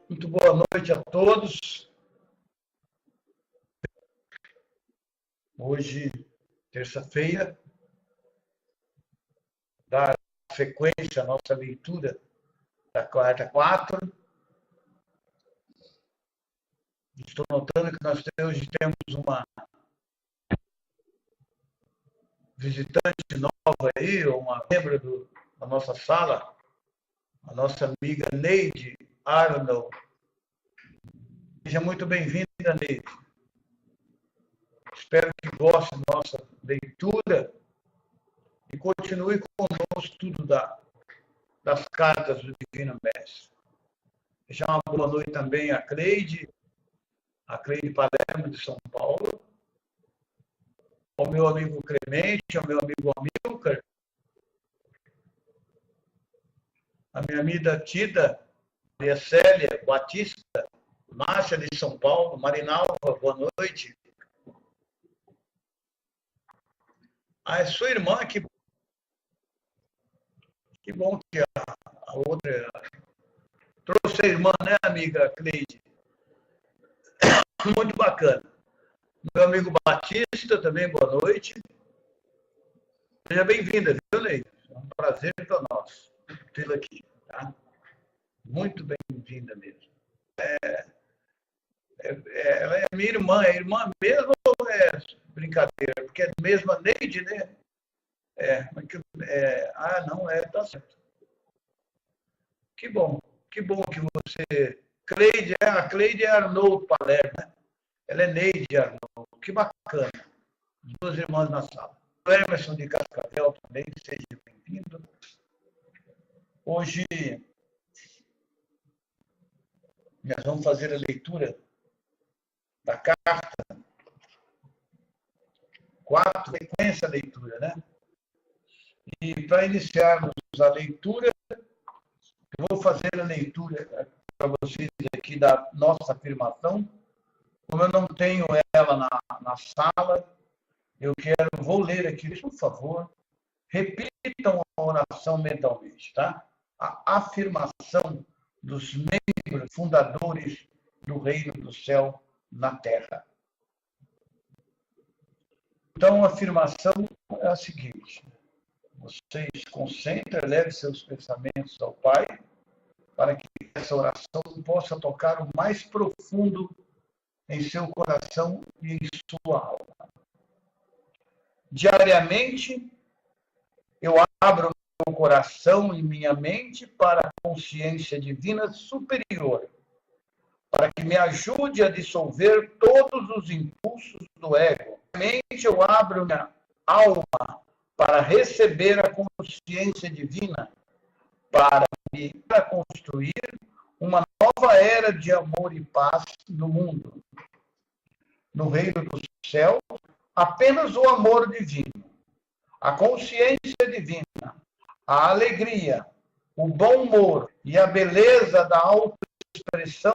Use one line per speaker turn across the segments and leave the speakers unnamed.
Muito boa noite a todos. Hoje, terça-feira, dar sequência à nossa leitura da quarta 4. Estou notando que nós hoje temos uma visitante nova aí, uma membro da nossa sala, a nossa amiga Neide Arnold. Seja muito bem-vinda, Neide. Espero que goste da nossa leitura e continue conosco o estudo das cartas do Divino Mestre. Deixar uma boa noite também a Cleide Palermo de São Paulo, ao meu amigo Clemente, ao meu amigo Amilcar, a minha amiga Tida, Maria Célia Batista, Márcia de São Paulo, Marinalva, boa noite. É sua irmã, que bom que a outra trouxe a irmã, né, amiga Cleide? Muito bacana. Meu amigo Batista, também, boa noite. Seja bem-vinda, viu, Neide? É um prazer para nós tê-la aqui, tá? Muito bem-vinda mesmo. Ela é minha irmã. É irmã mesmo ou é brincadeira? Porque é a mesma Neide, né? Não, tá certo. Que bom que você... a Cleide é Arnold Palermo, né? Ela é Neide Arnold. Que bacana. Duas irmãs na sala. O Emerson de Cascavel também, seja bem-vindo. Hoje nós vamos fazer a leitura da carta 4, sequência a leitura, né? E para iniciarmos a leitura, eu vou fazer a leitura para vocês aqui da nossa afirmação. Como eu não tenho ela na sala, vou ler aqui, por favor. Repitam a oração mentalmente, tá? A afirmação dos membros fundadores do reino do céu na terra. Então, a afirmação é a seguinte: vocês concentrem, levem seus pensamentos ao Pai, para que essa oração possa tocar o mais profundo em seu coração e em sua alma. Diariamente, eu abro meu coração e minha mente para a consciência divina superior, para que me ajude a dissolver todos os impulsos do ego. Diariamente, eu abro minha alma para receber a consciência divina, para construir uma nova era de amor e paz no mundo. No reino do céu, apenas o amor divino, a consciência divina, a alegria, o bom humor e a beleza da autoexpressão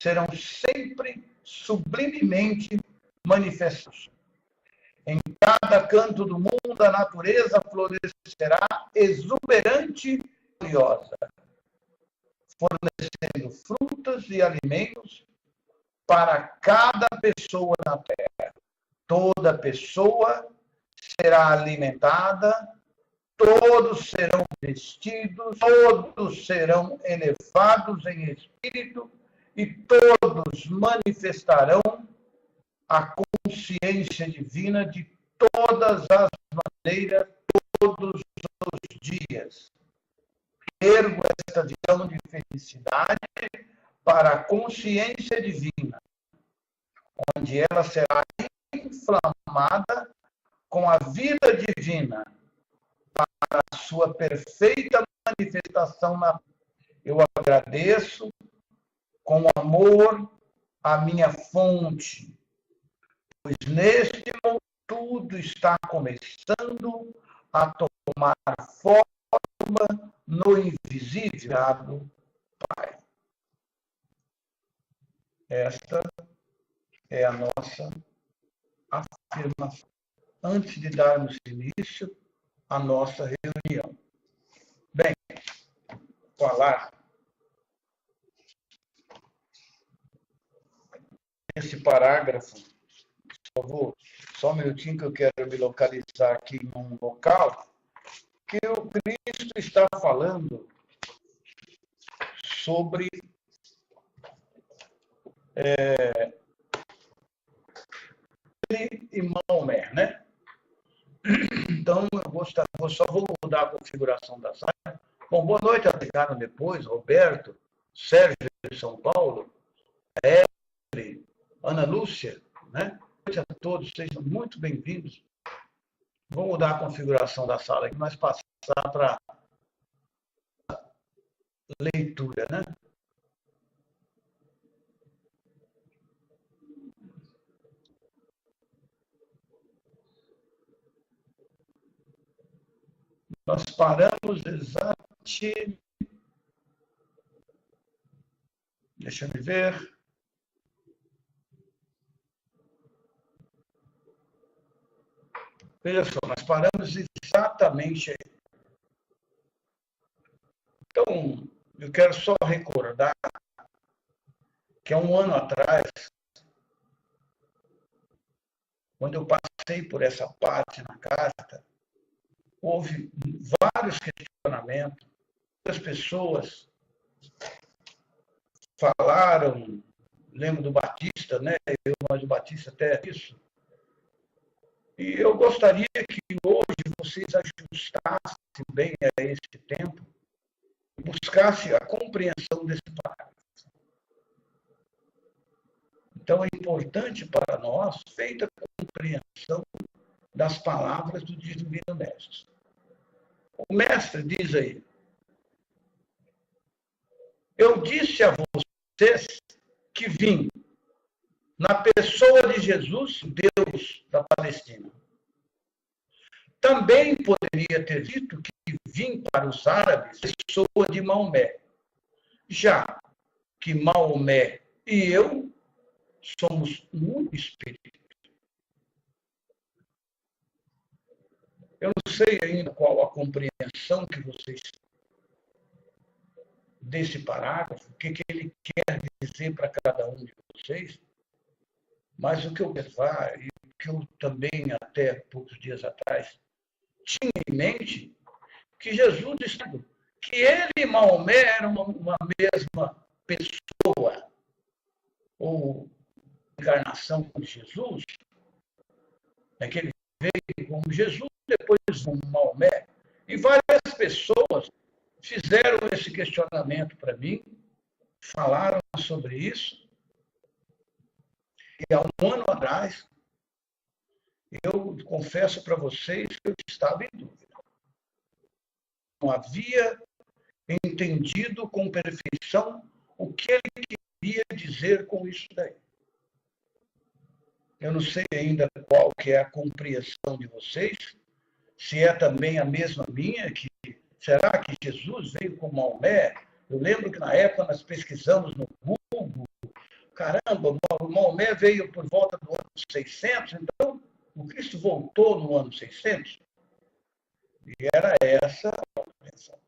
serão sempre sublimemente manifestados. Em cada canto do mundo, a natureza florescerá exuberante e gloriosa, fornecendo frutas e alimentos para cada pessoa na terra. Toda pessoa será alimentada, todos serão vestidos, todos serão elevados em espírito e todos manifestarão a consciência divina de todas as maneiras, todos os dias. Ergo esta visão de felicidade para a consciência divina, onde ela será inflamada com a vida divina para a sua perfeita manifestação na terra. Eu agradeço com amor a minha fonte, pois neste momento tudo está começando a tomar forma no invisível Pai. Esta é a nossa afirmação. Antes de darmos início à nossa reunião. Bem, falar esse parágrafo, por favor, só um minutinho que eu quero me localizar aqui em um local, que o Cristo está falando sobre ele e Maomé, né? Então, só vou mudar a configuração da sala. Bom, boa noite, chegaram depois, Roberto, Sérgio de São Paulo, Evelyn, Ana Lúcia, né? Boa noite a todos, sejam muito bem-vindos. Vou mudar a configuração da sala aqui, mas passar para leitura, né? Nós paramos exatamente. Deixa eu ver. Veja só, nós paramos exatamente aí. Então, eu quero só recordar que há um ano atrás, quando eu passei por essa parte na carta, houve vários questionamentos, as pessoas falaram, lembro do Batista, né? Mas o Batista até isso. E eu gostaria que hoje vocês ajustassem bem a esse tempo e buscassem a compreensão desse parágrafo. Então, é importante para nós, feita a compreensão das palavras do Divino Mestre. O Mestre diz aí, eu disse a vocês que vim na pessoa de Jesus, Deus da Palestina. Também poderia ter dito que vim para os árabes, pessoa de Maomé, já que Maomé e eu somos um espírito. Eu não sei ainda qual a compreensão que vocês desse parágrafo, o que ele quer dizer para cada um de vocês, mas o que eu observar, e o que eu também até poucos dias atrás tinha em mente, que Jesus disse que ele e Maomé eram uma mesma pessoa, ou encarnação de Jesus, né, que ele veio como Jesus, depois como Maomé, e várias pessoas fizeram esse questionamento para mim, falaram sobre isso, e há um ano atrás, eu confesso para vocês que eu estava em dúvida. Não havia entendido com perfeição o que ele queria dizer com isso daí. Eu não sei ainda qual que é a compreensão de vocês, se é também a mesma minha, que será que Jesus veio com Maomé? Eu lembro que na época nós pesquisamos no Google, caramba, o Maomé veio por volta do ano 600, então o Cristo voltou no ano 600? E era essa a compreensão.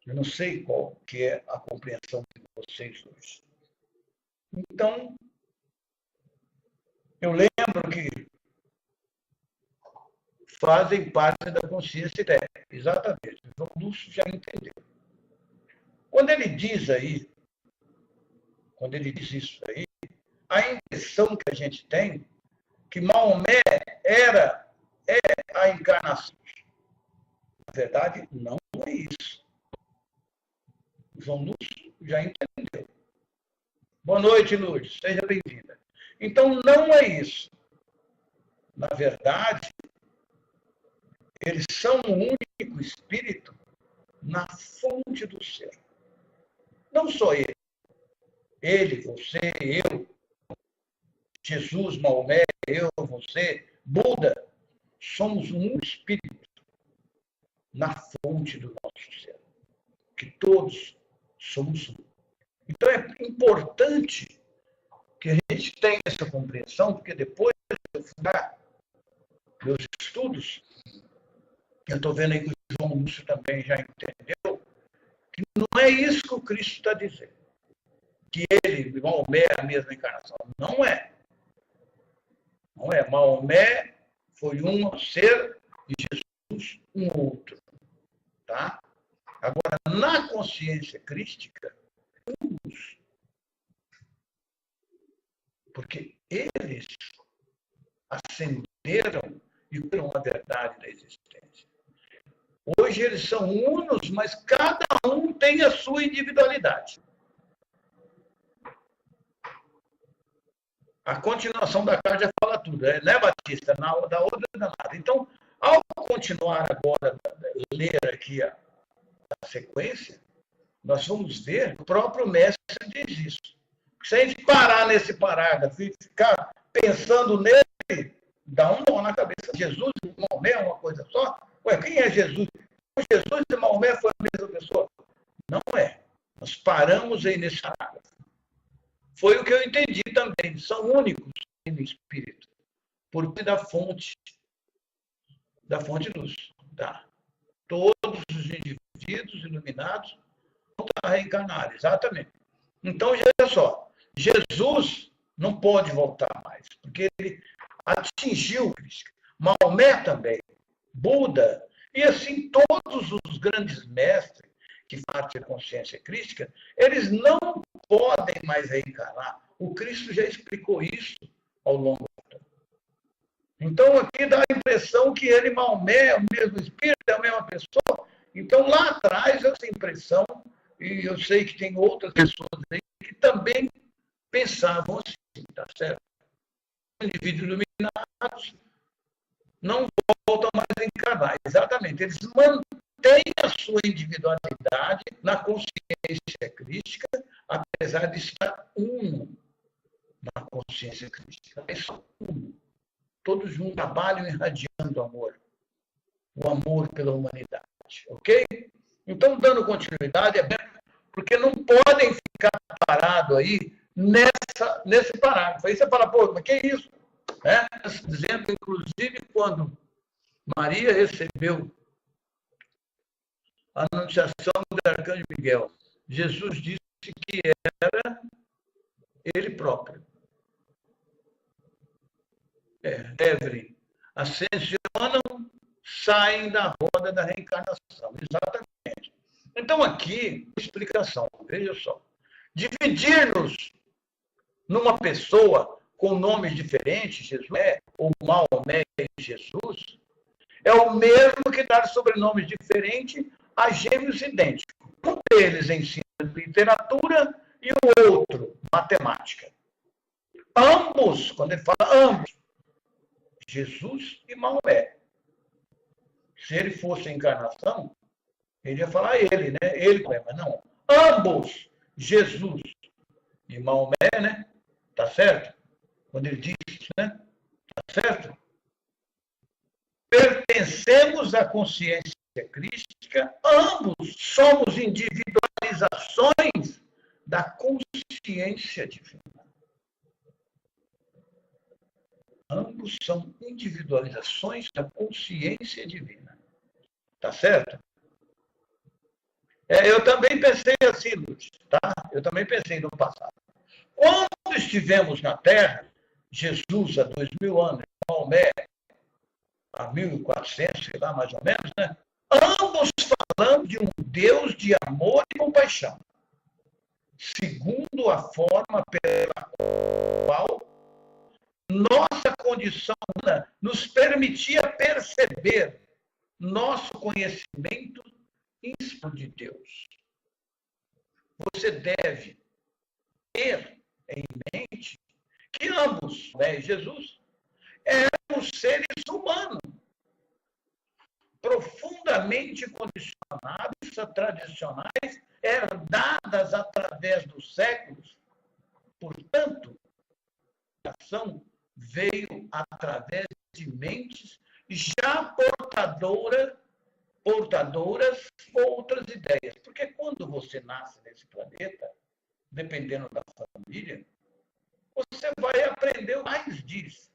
Eu não sei qual que é a compreensão de vocês hoje. Então, eu lembro que fazem parte da consciência ideica. Exatamente. O João Lúcio já entendeu. Quando ele diz isso aí, a impressão que a gente tem que Maomé é a encarnação. Na verdade, não é isso. O João Lúcio já entendeu. Boa noite, Lourdes. Seja bem-vinda. Então, não é isso. Na verdade, eles são um único espírito na fonte do ser. Não só ele. Ele, você, eu, Jesus, Maomé, eu, você, Buda, somos um espírito na fonte do nosso ser. Que todos somos um. Então é importante que a gente tenha essa compreensão, porque depois de eu fundar meus estudos, eu estou vendo aí que o João Lúcio também já entendeu, que não é isso que o Cristo está dizendo. que ele, Maomé, é a mesma encarnação. Não é. Não é. Maomé foi um ser e Jesus um outro. Tá? Agora, na consciência crística, ambos. Porque eles ascenderam e viram a verdade da existência. Hoje eles são unos, mas cada um tem a sua individualidade. A continuação da carta já fala tudo, né, Batista? Da outra danada. Então, ao continuar agora, ler aqui a sequência, nós vamos ver que o próprio mestre diz isso. Se a gente parar nesse parágrafo e ficar pensando nele, dá um nó na cabeça. Jesus e Maomé é uma coisa só? Ué, quem é Jesus? Jesus e Maomé foi a mesma pessoa? Não é. Nós paramos aí nesse parágrafo. Foi o que eu entendi também. São únicos no espírito. Porque da fonte luz. Tá? Todos os indivíduos iluminados vão estar reencarnados. Exatamente. Então, olha só. Jesus não pode voltar mais. Porque ele atingiu Cristo. Maomé também. Buda. E assim, todos os grandes mestres que fazem a consciência crística, eles não podem mais reencarnar. O Cristo já explicou isso ao longo do tempo. Então, aqui dá a impressão que ele, Maomé, é o mesmo espírito, é a mesma pessoa. Então, lá atrás, essa impressão, e eu sei que tem outras pessoas aí que também pensavam assim, tá certo? Indivíduos iluminados não voltam mais a encarnar. Exatamente. Eles mantêm a sua individualidade na consciência crística, apesar de estar uno na consciência crística. Eles são uno. Todos juntos trabalham irradiando amor. O amor pela humanidade. Ok? Então, dando continuidade, porque não podem ficar parados aí nesse parágrafo. Aí você fala, pô, mas que é isso? Dizendo, inclusive, quando Maria recebeu a anunciação do arcanjo Miguel, Jesus disse que era ele próprio. Evelyn, ascensionam, saem da roda da reencarnação. Exatamente. Então, aqui, explicação, veja só. Dividir-nos numa pessoa com nomes diferentes, Jesus ou Maomé e Jesus, é o mesmo que dar sobrenomes diferentes a gêmeos idênticos. Um deles ensina literatura e o outro matemática. Ambos, quando ele fala ambos, Jesus e Maomé. Se ele fosse a encarnação, ele ia falar ele, né? Ele, mas não. Ambos, Jesus e Maomé, né? Tá certo? Quando ele diz isso, né? Tá certo? Pertencemos à consciência crística, ambos somos individualizações da consciência divina. Ambos são individualizações da consciência divina. Tá certo? Eu também pensei assim, Lúcio, tá? Eu também pensei no passado. Quando estivemos na Terra, Jesus há 2000 anos, Maomé há 1400, sei lá, mais ou menos, né? Ambos falando de um Deus de amor e compaixão, segundo a forma pela qual nossa condição humana nos permitia perceber nosso conhecimento íntimo de Deus. Você deve ter em mente que ambos, né, Jesus, eram seres humanos, profundamente condicionados, tradicionais, herdadas através dos séculos. Portanto, a ação veio através de mentes já portadoras outras ideias. Porque quando você nasce nesse planeta, dependendo da família, você vai aprender o mais disso.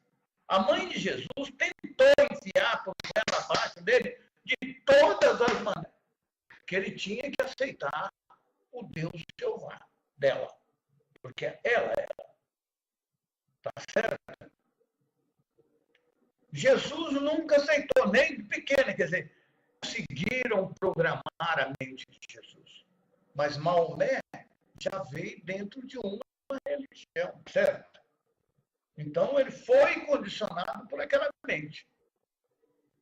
A mãe de Jesus tentou enfiar por ela abaixo dele de todas as maneiras, que ele tinha que aceitar o Deus Jeová dela. porque ela era. Tá certo? Jesus nunca aceitou, nem de pequeno, quer dizer, conseguiram programar a mente de Jesus. Mas Maomé já veio dentro de uma religião, certo? Então ele foi condicionado por aquela mente.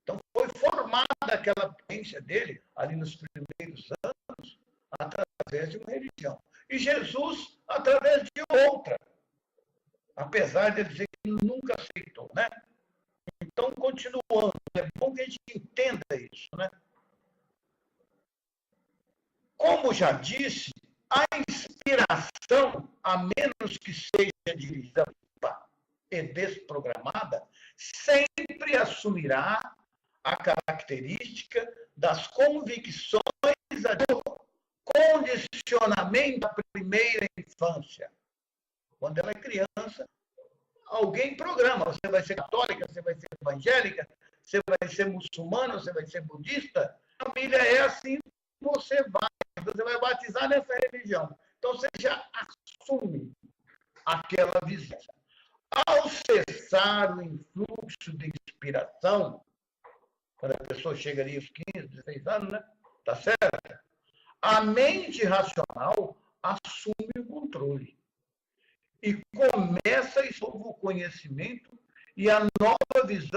Então foi formada aquela potência dele ali nos primeiros anos através de uma religião. E Jesus através de outra. Apesar de ele dizer que nunca aceitou, né? Então, continuando, é bom que a gente entenda isso, né? Como já disse, a inspiração, a menos que seja dirigida e desprogramada, sempre assumirá a característica das convicções do condicionamento da primeira infância. Quando ela é criança, alguém programa. Você vai ser católica, você vai ser evangélica, você vai ser muçulmana, você vai ser budista. A família é assim, você vai batizar nessa religião. Então você já assume aquela visão. Ao cessar o influxo de inspiração, quando a pessoa chega ali aos 15, 16 anos, né? Tá certo? A mente racional assume o controle. E começa esse novo conhecimento e a nova visão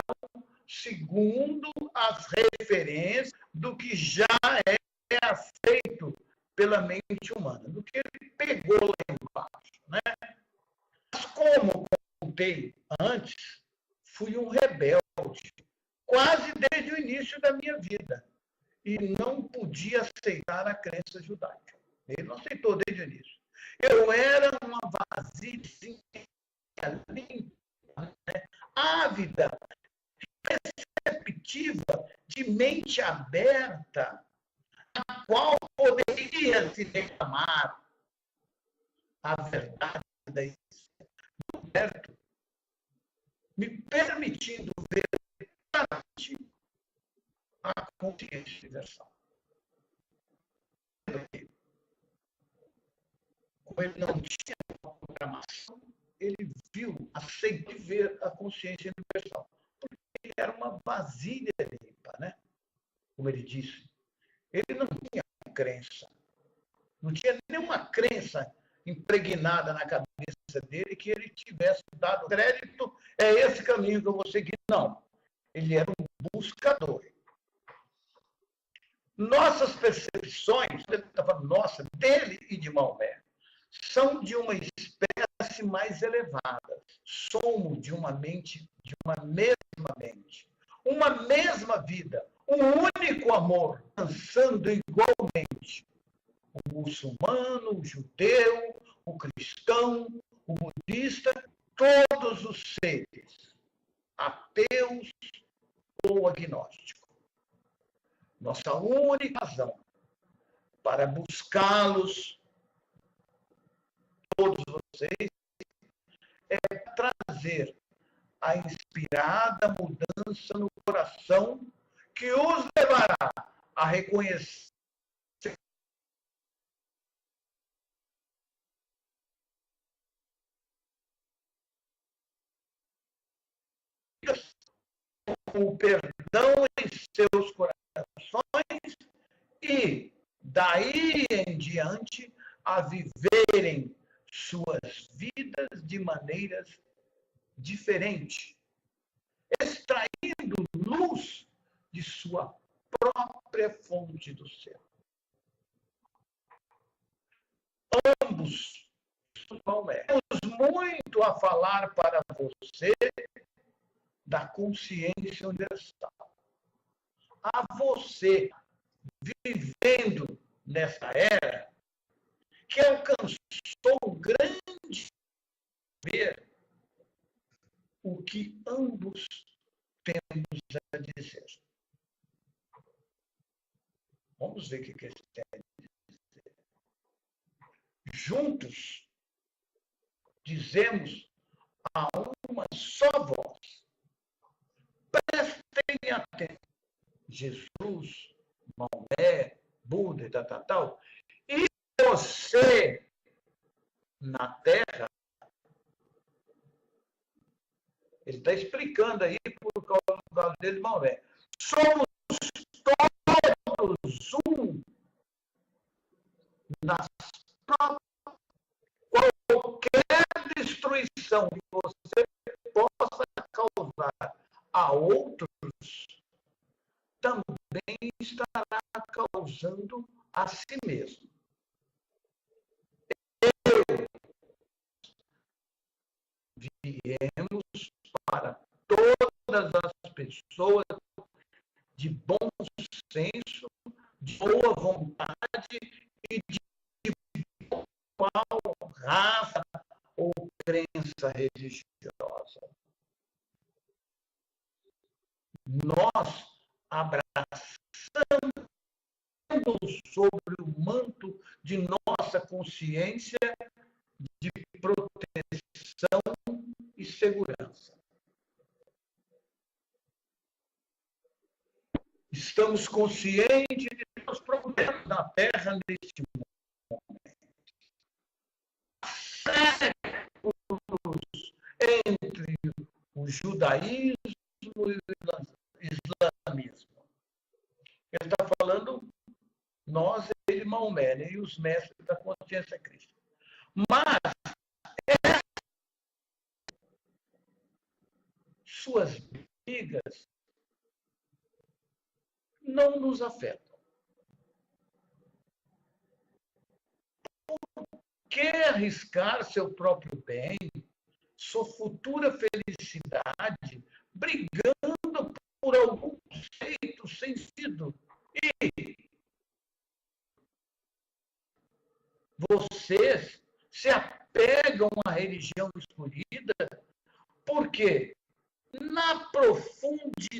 segundo as referências do que já é aceito pela mente humana, do que ele pegou lá embaixo, né? Mas como contei antes, fui um rebelde, quase desde o início da minha vida, e não podia aceitar a crença judaica. Ele não aceitou desde o início. Eu era uma vasilha limpa, né? Ávida, receptiva, de mente aberta, a qual poderia se reclamar a verdade da existência, certo? Me permitindo ver claramente a consciência universal. Como ele não tinha uma programação, ele viu, aceitou ver a consciência universal. Porque ele era uma vasilha limpa, né? Como ele disse. Ele não tinha crença. Não tinha nenhuma crença impregnada na cabeça dele que ele tivesse dado crédito, é esse caminho que eu vou seguir. Não. Ele era um buscador. Nossas percepções, ele está falando, nossa, dele e de Maomé, são de uma espécie mais elevada. Somos de uma mente, de uma mesma mente, uma mesma vida, um único amor, dançando igualmente. O muçulmano, o judeu, o cristão, o budista, todos os seres, ateus ou agnósticos. Nossa única razão para buscá-los, todos vocês, é trazer a inspirada mudança no coração que os levará a reconhecer o perdão em seus corações e, daí em diante, a viverem suas vidas de maneiras diferentes, extraindo luz de sua própria fonte do céu. Ambos, temos muito a falar para você da consciência universal. A você, vivendo nessa era, que alcançou o grande ver o que ambos temos a dizer. Vamos ver o que eles têm a dizer. Juntos, dizemos a uma só voz. Prestem atenção. Jesus, Maomé, Buda e tal. E você na Terra, ele está explicando aí por causa dele, Maomé. Somos todos um nas próprias. Qualquer destruição que você possa causar a outros, também estará causando a si mesmo. Viemos para todas as pessoas de bom senso, de boa vontade e de qual raça ou crença religiosa. Nós abraçamos sobre o manto de nossa consciência de proteção e segurança. Estamos conscientes de os problemas da Terra neste momento. Séculos entre o judaísmo e o islamismo. Ele está falando nós, ele, Maomé, né, e os mestres da consciência crística. Mas suas brigas não nos afetam. Por que arriscar seu próprio bem, sua futura felicidade, brigando por algum conceito sem sentido? E vocês se apegam à religião escolhida porque na profundidade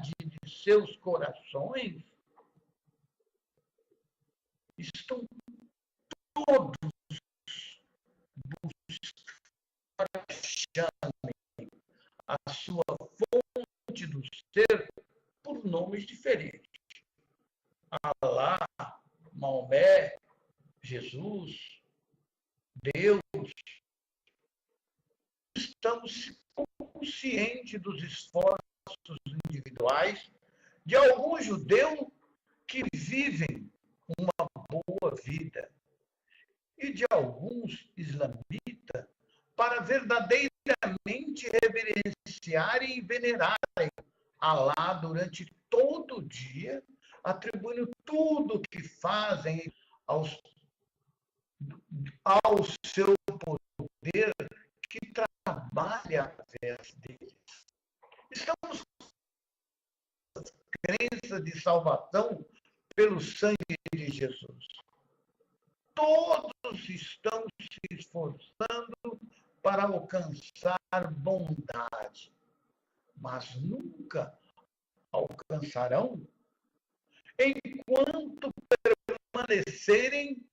de seus corações estão todos buscando a sua fonte do ser por nomes diferentes. Alá, Maomé, Jesus, Deus. Estamos conscientes dos esforços individuais de alguns judeus que vivem uma boa vida e de alguns islamitas para verdadeiramente reverenciarem e venerarem Alá durante todo o dia, atribuindo tudo o que fazem ao seu poder que trabalha através deles. Estamos com crença de salvação pelo sangue de Jesus. Todos estão se esforçando para alcançar bondade, mas nunca alcançarão enquanto permanecerem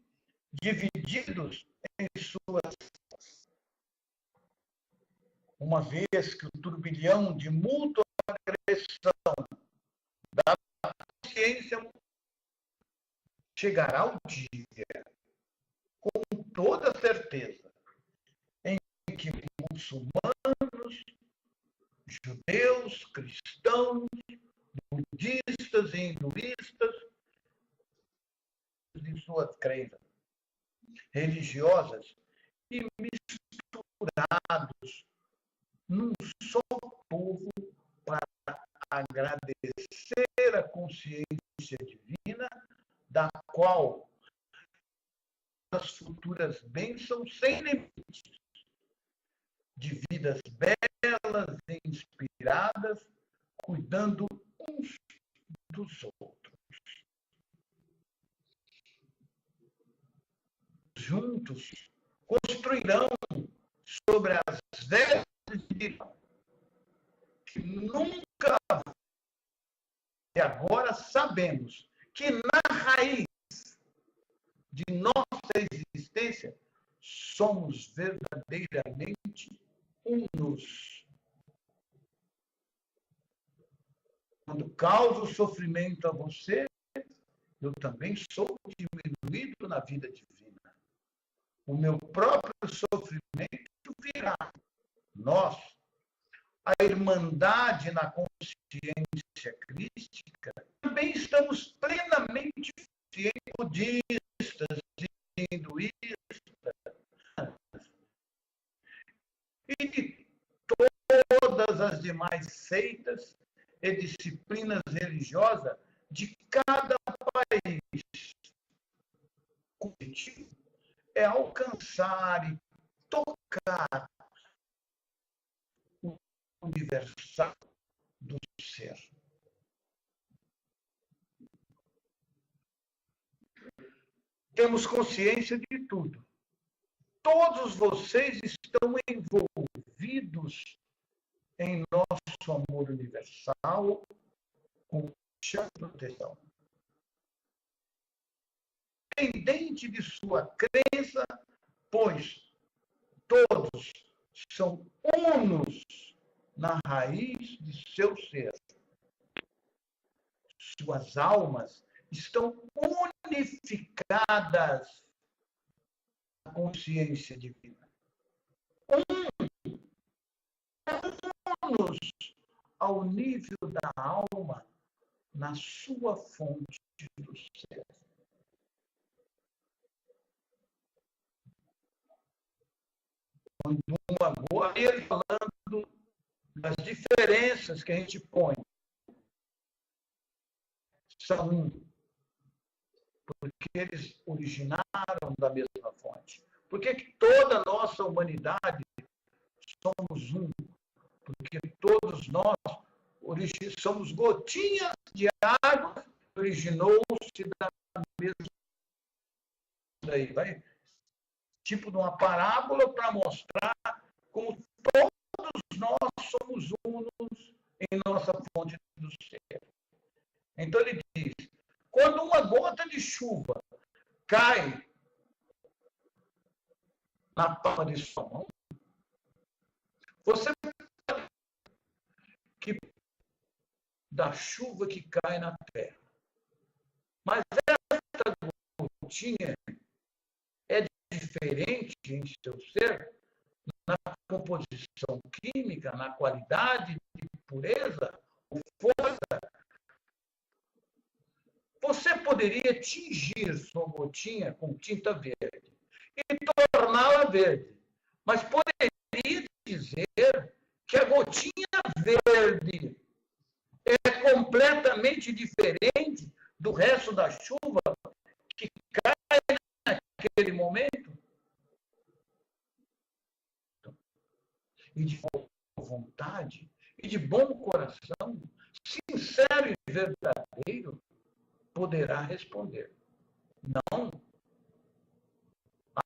divididos em suas. Uma vez que o turbilhão de mútua agressão da consciência chegará o dia, com toda certeza, em que muçulmanos, judeus, cristãos, budistas e hinduístas, de suas crenças religiosas e misturados num só povo para agradecer a consciência divina, da qual as futuras bênçãos sem limites, de vidas belas e inspiradas, cuidando uns dos outros. Juntos construirão sobre as vestes de que nunca, e agora sabemos que na raiz de nossa existência somos verdadeiramente unos. Quando causo sofrimento a você, eu também sou diminuído na vida divina. o meu próprio sofrimento virá. Nós, a irmandade na consciência crística, também estamos plenamente cientes, budistas, hinduístas e de todas as demais seitas e disciplinas religiosas de cada país. O objetivo é alcançar e tocar o universal do ser. Temos consciência de tudo. Todos vocês estão envolvidos em nosso amor universal com proteção. Independente de sua crença, pois todos são unos na raiz de seu ser. Suas almas estão unificadas na consciência divina. Unos ao nível da alma na sua fonte do ser. Quando agora ele falando das diferenças que a gente põe, são porque eles originaram da mesma fonte. Por que toda a nossa humanidade somos um? Porque todos nós somos gotinhas de água que originou-se da mesma. Daí vai tipo de uma parábola para mostrar como todos nós somos unos em nossa fonte do ser. Então ele diz, quando uma gota de chuva cai na palma de sua mão, você sabe que da chuva que cai na terra. Mas esta gotinha é diferente em seu ser, na composição química, na qualidade de pureza ou força. Você poderia tingir sua gotinha com tinta verde e torná-la verde, mas poderia dizer que a gotinha verde é completamente diferente do resto da chuva que cai naquele momento? E de boa vontade, e de bom coração, sincero e verdadeiro, poderá responder: não,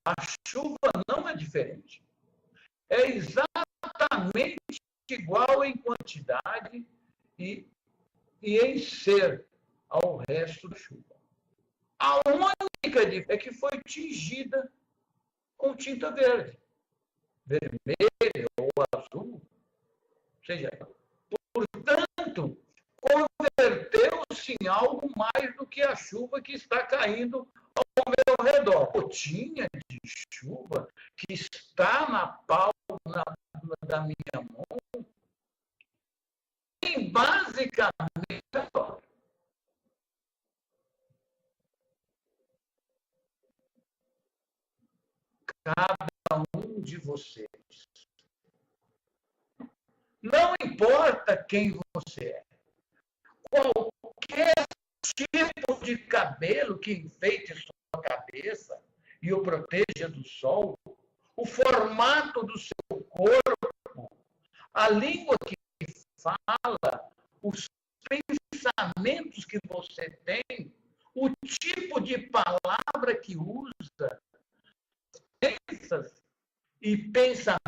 a chuva não é diferente. É exatamente igual em quantidade e em ser ao resto da chuva. A única diferença é que foi tingida com tinta verde, vermelha ou azul. Ou seja, portanto, converteu-se em algo mais do que a chuva que está caindo ao meu redor. Gotinha de chuva que está na palma da minha mão tem basicamente cada um de vocês. Não importa quem você é. Qualquer tipo de cabelo que enfeite sua cabeça e o proteja do sol, o formato do seu corpo, a língua que fala, os pensamentos que você tem, o tipo de palavra que usa, crenças e pensamentos,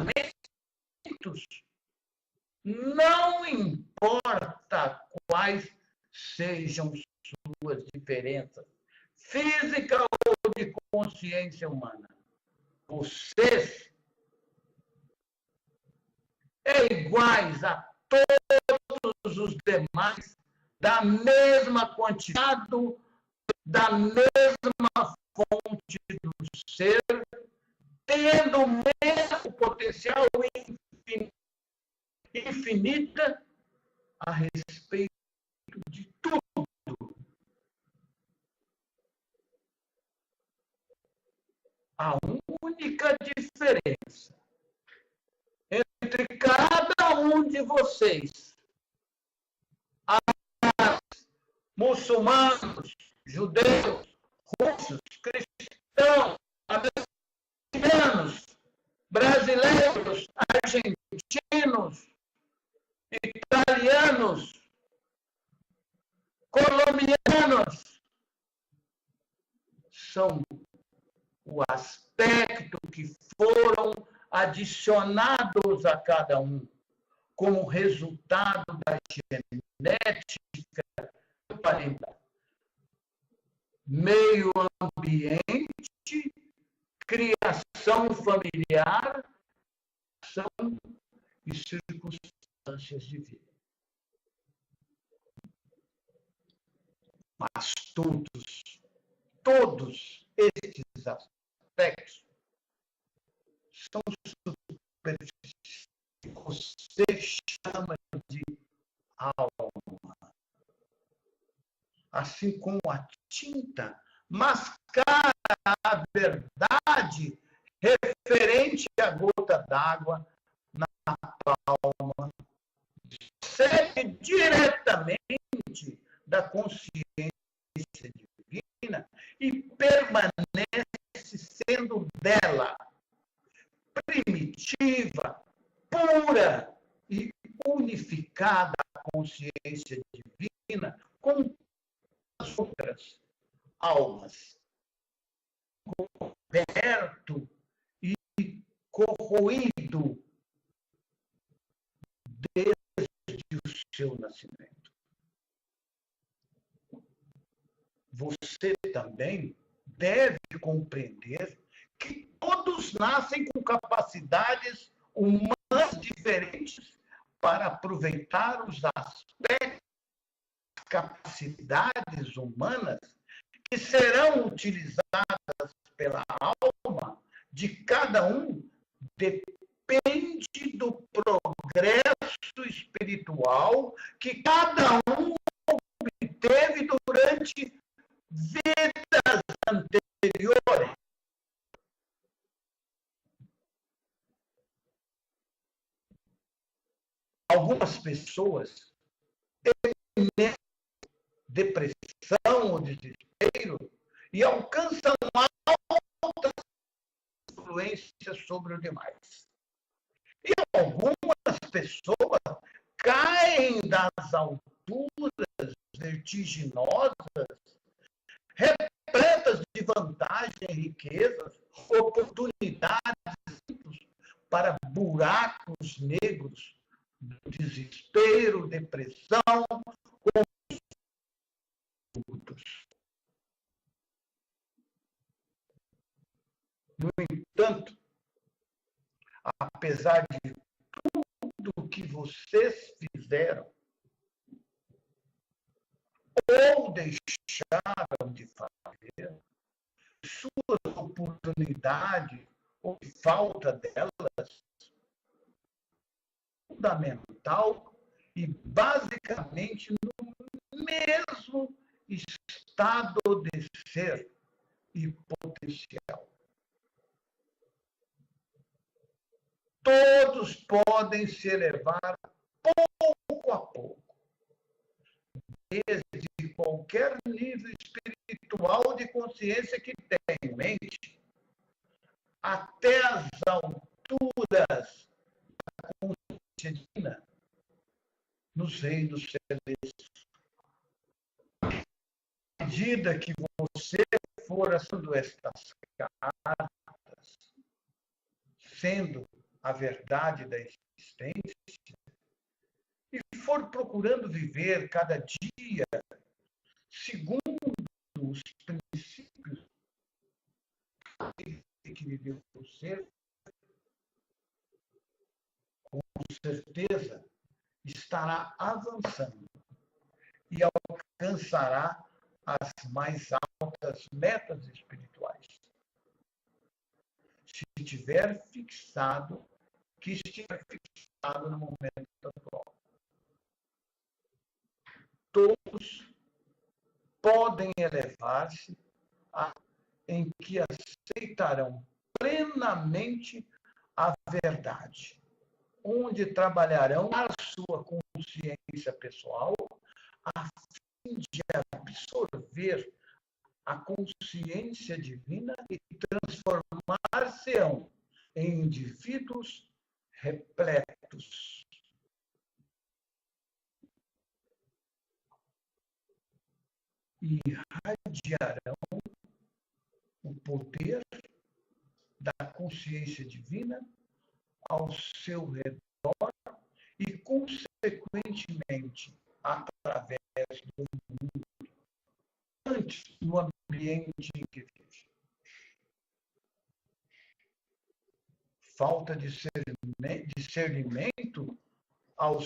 não importa quais sejam suas diferenças, física ou de consciência humana, vocês iguais a todos os demais, da mesma quantidade, da mesma fonte do ser, A única diferença entre cada um de vocês, muçulmanos, judeus, russos, cristãos, americanos, brasileiros, argentinos, italianos, colombianos, são o aspecto que foram adicionados a cada um como resultado da genética parental. Meio ambiente, criação familiar, ação e circunstâncias de vida. Mas todos estes aspectos são superfícies que você chama de alma. Assim como a tinta mascara a verdade referente à gota d'água na palma, segue diretamente da consciência divina e permanece sendo dela, primitiva, pura e unificada à consciência divina com as outras almas, coberto e corroído desde o seu nascimento. Você também deve compreender que todos nascem com capacidades humanas diferentes para aproveitar os aspectos, capacidades humanas que serão utilizadas pela alma de cada um, depende do progresso espiritual que cada um obteve durante vidas anteriores. Algumas pessoas têm depressão ou desespero e alcançam altas influências sobre os demais. E algumas pessoas caem das alturas vertiginosas, repletas de vantagem, riquezas, oportunidades para buracos negros, desespero, depressão, conflitos. No entanto, apesar de tudo que vocês fizeram ou deixaram de fazer, suas oportunidades ou falta delas, fundamental e basicamente no mesmo estado de ser e potencial. Todos podem se elevar pouco a pouco, desde qualquer nível espiritual de consciência que tenha em mente, até as alturas da consciência divina nos reinos celestes. À medida que você for acessando estas cartas, sendo a verdade da existência, e for procurando viver cada dia segundo os princípios que viveu o ser, com certeza estará avançando e alcançará as mais altas metas espirituais. Se estiver fixado, que estiver fixado no momento atual. Todos podem elevar-se a em que aceitarão plenamente a verdade, onde trabalharão a sua consciência pessoal a fim de absorver a consciência divina e transformar-se-ão em indivíduos repletos. E irradiarão o poder da consciência divina ao seu redor e, consequentemente, através do mundo, antes no ambiente em que vive. Falta de discernimento aos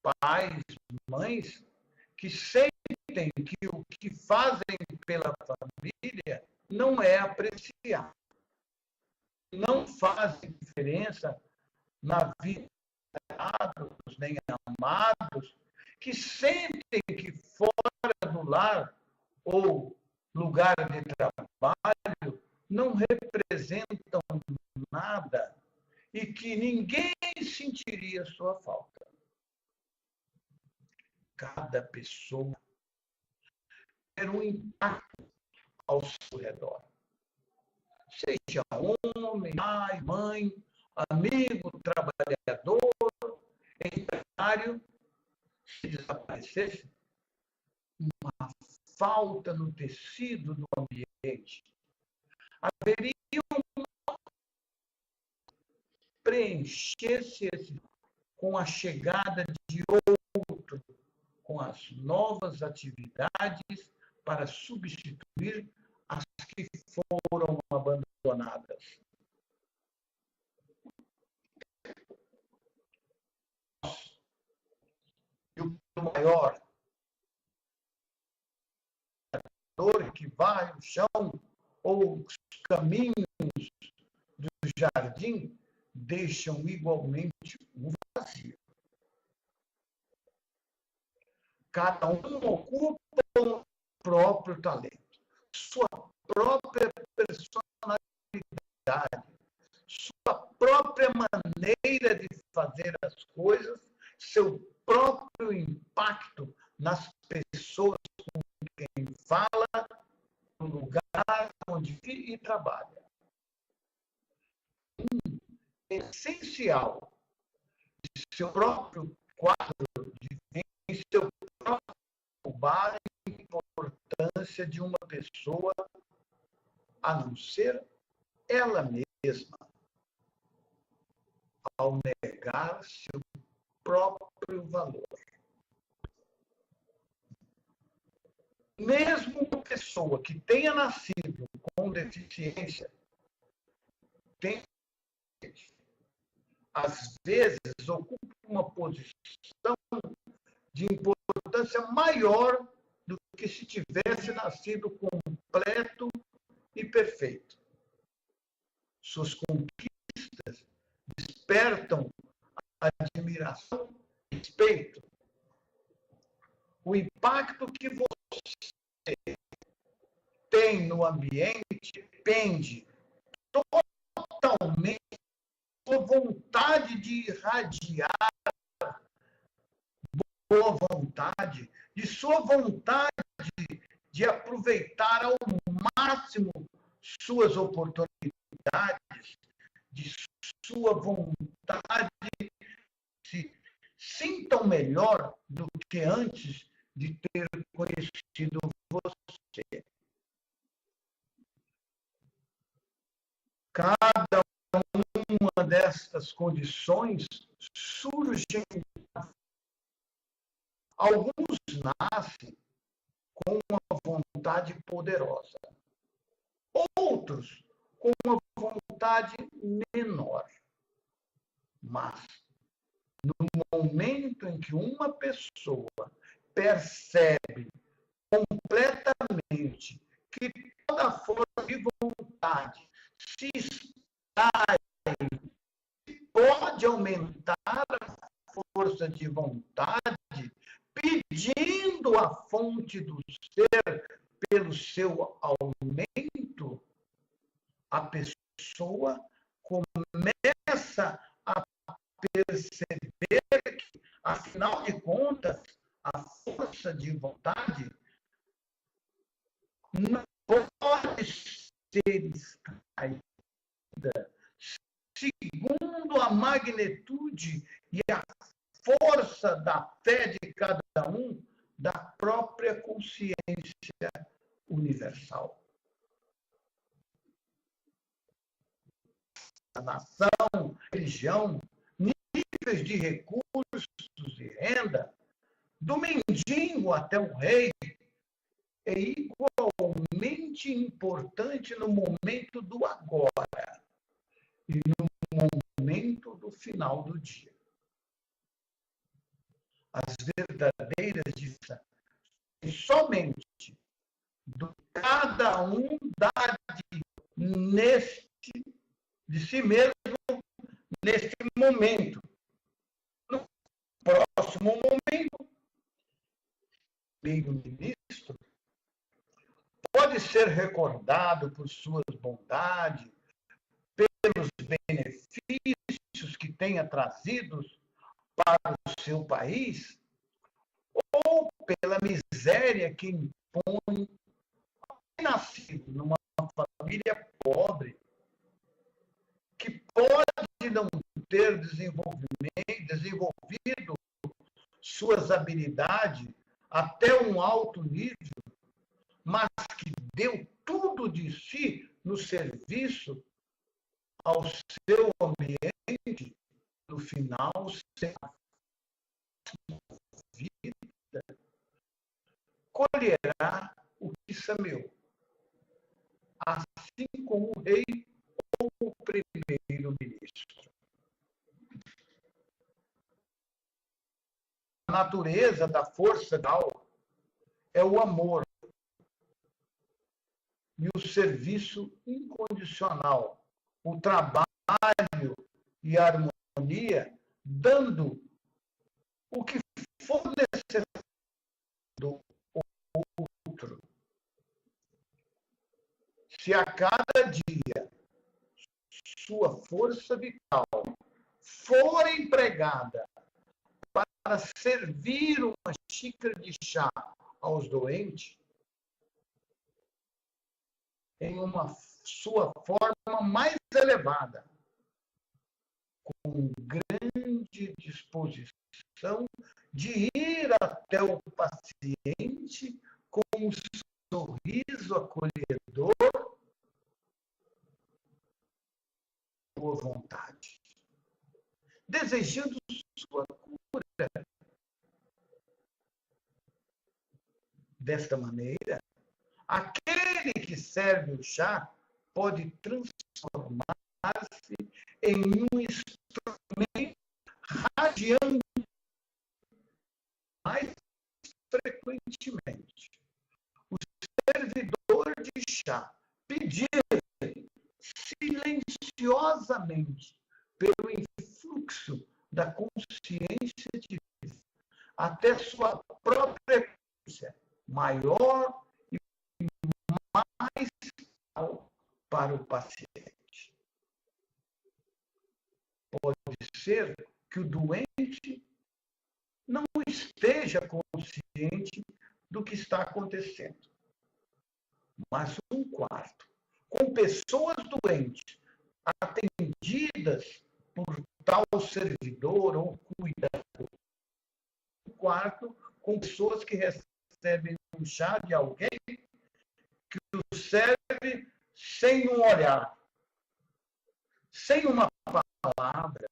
pais, mães, que sentem que o que fazem pela família não é apreciado. Não fazem diferença na vida de nem amados, que sentem que fora do lar ou lugar de trabalho não representam nada e que ninguém sentiria sua falta. Cada pessoa ter um impacto ao seu redor. Seja homem, pai, mãe, amigo, trabalhador, empresário, se desaparecesse, uma falta no tecido do ambiente, haveria preencher-se com a chegada de outro, com as novas atividades para substituir as que foram abandonadas. E o maior que vai no chão ou os caminhos do jardim deixam igualmente um vazio. Cada um ocupa o próprio talento, sua própria personalidade, sua própria maneira de fazer as coisas, seu próprio impacto nas pessoas com quem fala, no lugar onde vive e trabalha. Essencial de seu próprio quadro de vida, em seu próprio bar, a importância de uma pessoa a não ser ela mesma, ao negar seu próprio valor. Mesmo uma pessoa que tenha nascido com deficiência, às vezes ocupa uma posição de importância maior do que se tivesse nascido completo e perfeito. Suas conquistas despertam admiração e respeito. O impacto que você tem no ambiente depende totalmente da sua vontade de irradiar boa vontade, de sua vontade de aproveitar ao máximo suas oportunidades, de sua vontade de se sintam melhor do que antes de ter conhecido você. Cada uma destas condições surgem. Alguns nascem com uma vontade poderosa, outros com uma vontade menor. Mas, no momento em que uma pessoa percebe completamente que toda força de vontade se extrai, pode aumentar a força de vontade, pedindo a fonte do ser pelo seu aumento, a pessoa começa a perceber que, afinal de contas, a força de vontade não pode ser extraída segundo a magnitude e a força da fé de cada um, da própria consciência universal. A nação, religião, níveis de recursos e renda, do mendigo até o rei, é igualmente importante no momento do agora e no momento do final do dia. As verdadeiras diferenças somente do cada um dá de si mesmo neste momento. No próximo momento, o primeiro-ministro pode ser recordado por suas bondades, pelos benefícios que tenha trazido para o seu país, ou pela miséria que impõe nascido numa família pobre, que pode não ter desenvolvido suas habilidades até um alto nível, mas que deu tudo de si no serviço ao seu ambiente, no final, sem vida, colherá o que semeou. Assim como o rei ou o primeiro-ministro. A natureza da força vital é o amor e o serviço incondicional, o trabalho e a harmonia, dando o que for necessário do outro. Se a cada dia sua força vital for empregada para servir uma xícara de chá aos doentes, em uma sua forma mais elevada, com grande disposição de ir até o paciente com um sorriso acolhedor, boa vontade, desejando sua cura. Desta maneira, aquele que serve o chá pode transformar-se em um instrumento radiante mais frequentemente. O servidor de chá pedir silenciosamente pelo influxo da consciência divina até sua própria consciência maior e mais para o paciente. Pode ser que o doente não esteja consciente do que está acontecendo. Mas um quarto, com pessoas doentes, atendidas por tal servidor ou cuidador. Um quarto, com pessoas que recebem um chá de alguém que o serve sem um olhar, sem uma palavra,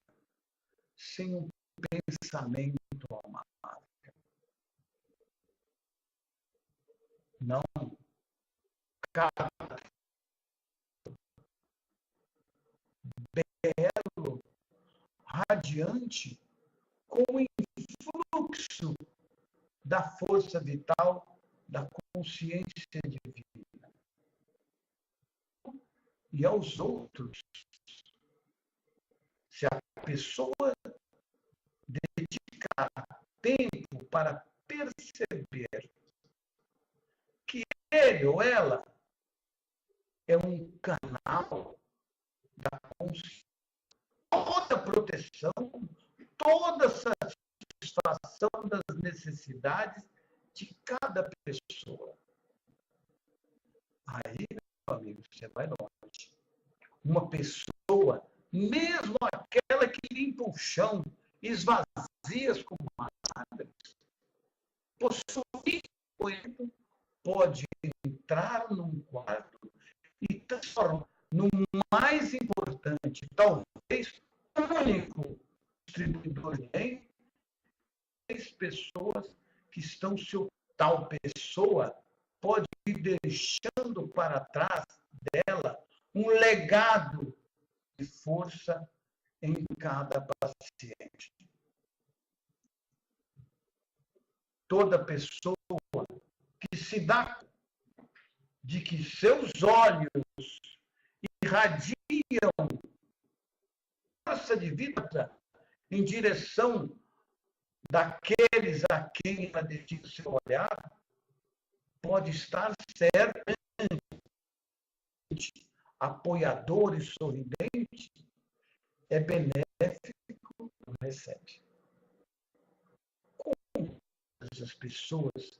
sem um pensamento amável. Não. Cada belo, radiante, com o influxo da força vital, da consciência divina. E aos outros, se a pessoa dedicar tempo para perceber que ele ou ela é um canal da consciência. Toda proteção, toda satisfação das necessidades de cada pessoa. Aí, meu amigo, você vai longe. Uma pessoa, mesmo aquela que limpa o chão, esvazia as comadres, possuir coelho, pode entrar num quarto e transformar no mais importante, talvez único distribuidor de bem, as pessoas que estão seu tal pessoa pode ir deixando para trás dela um legado de força em cada paciente. Toda pessoa que se dá de que seus olhos irradiam força de vida em direção daqueles a quem ela dedica o seu olhar, pode estar certamente apoiador e sorridente, é benéfico, não recebe. Como essas pessoas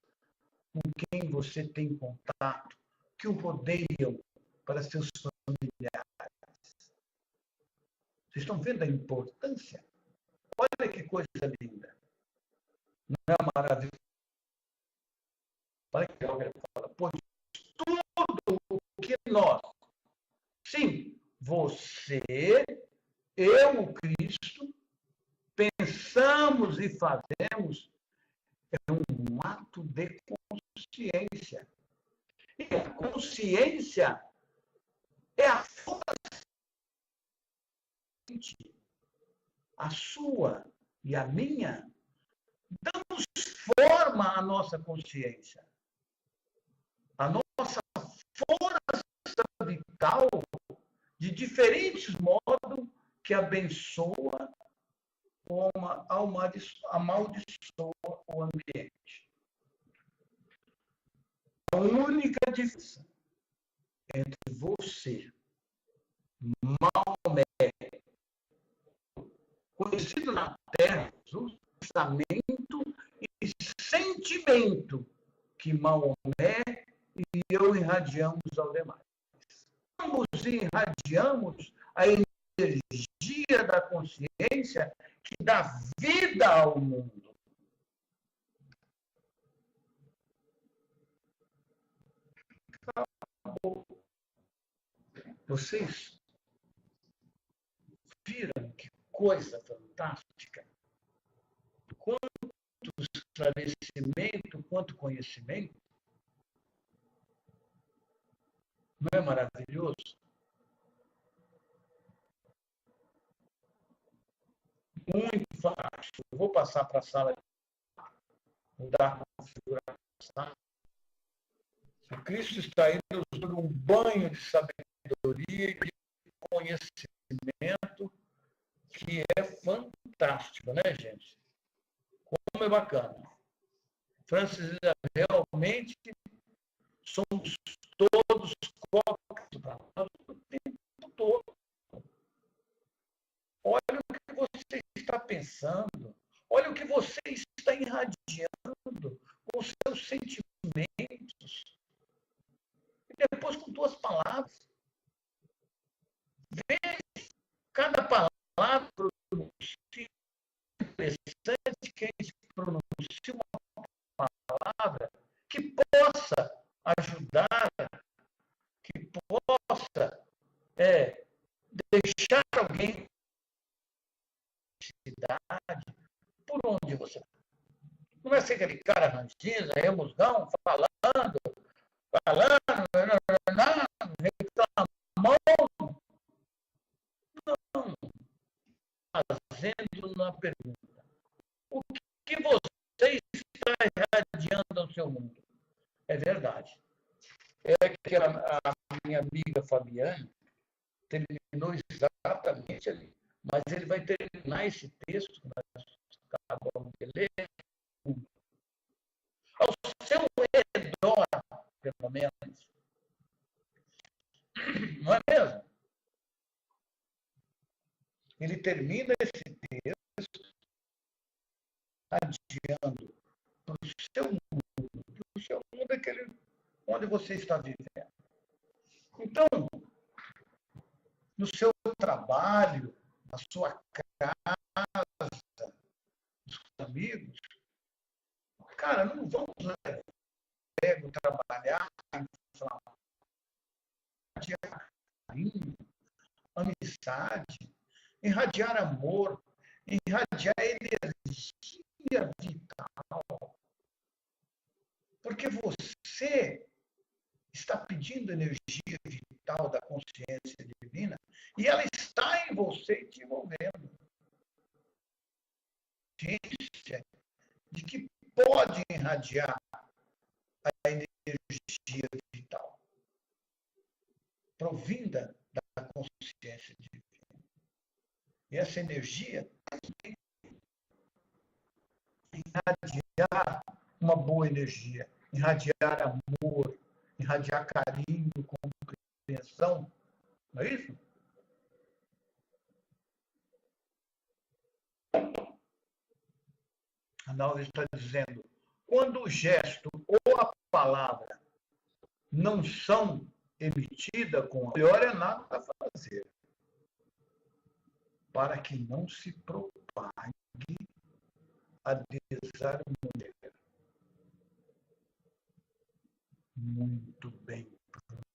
com quem você tem contato, que o rodeiam para seus familiares. Vocês estão vendo a importância? Olha que coisa linda. Não é maravilhoso? Olha que alguém fala, pois tudo o que nós, sim, você, eu, o Cristo, pensamos e fazemos, é um ato de consciência. E a consciência é a força, a sua e a minha, damos forma à nossa consciência. A nossa força vital, de diferentes modos, que abençoa ou amaldiçoa o ambiente. A única diferença entre você, Maomé, conhecido na Terra, o pensamento e sentimento que Maomé e eu irradiamos ao demais. Ambos irradiamos a energia da consciência que dá vida ao mundo. Acabou. Vocês viram que coisa fantástica? Quanto esclarecimento, quanto conhecimento. Não é maravilhoso? Muito fantástico. Eu vou passar para a sala de mudar a configuração. O Cristo está aí nos dando um banho de sabedoria e de conhecimento que é fantástico, né, gente? Como é bacana. Francis, realmente somos todos cópias para nós o tempo todo. Olha o que você está pensando, olha o que você está irradiando com os seus sentimentos. E depois com tuas palavras. Vê cada palavra pronuncia, interessante que a gente pronuncia uma palavra que possa ajudar, que possa deixar alguém cidade, por onde você está. Não vai ser aquele cara ranzinza, remusgão, falando, reclamando. Não. Fazendo uma pergunta. O que você está irradiando ao seu mundo? É verdade. É que a minha amiga Fabiane terminou exatamente ali. Mas ele vai terminar esse texto que nós acabamos de ler ao seu redor, pelo menos. Não é mesmo? Ele termina esse texto adiando para o seu mundo aquele onde você está vivendo. Então, no seu trabalho, na sua casa, dos amigos, cara, não vamos trabalhar, irradiar carinho, amizade, irradiar amor, irradiar energia vital. Porque você está pedindo energia vital da consciência divina e ela está em você te envolvendo. Ciência de que pode irradiar a energia vital provinda da consciência divina. E essa energia irradiar uma boa energia, irradiar amor, irradiar carinho, compreensão. Não é isso? A Náusea está dizendo, quando o gesto ou a palavra não são emitidas com a melhor é nada a fazer, para que não se propague a desarmonia. Muito bem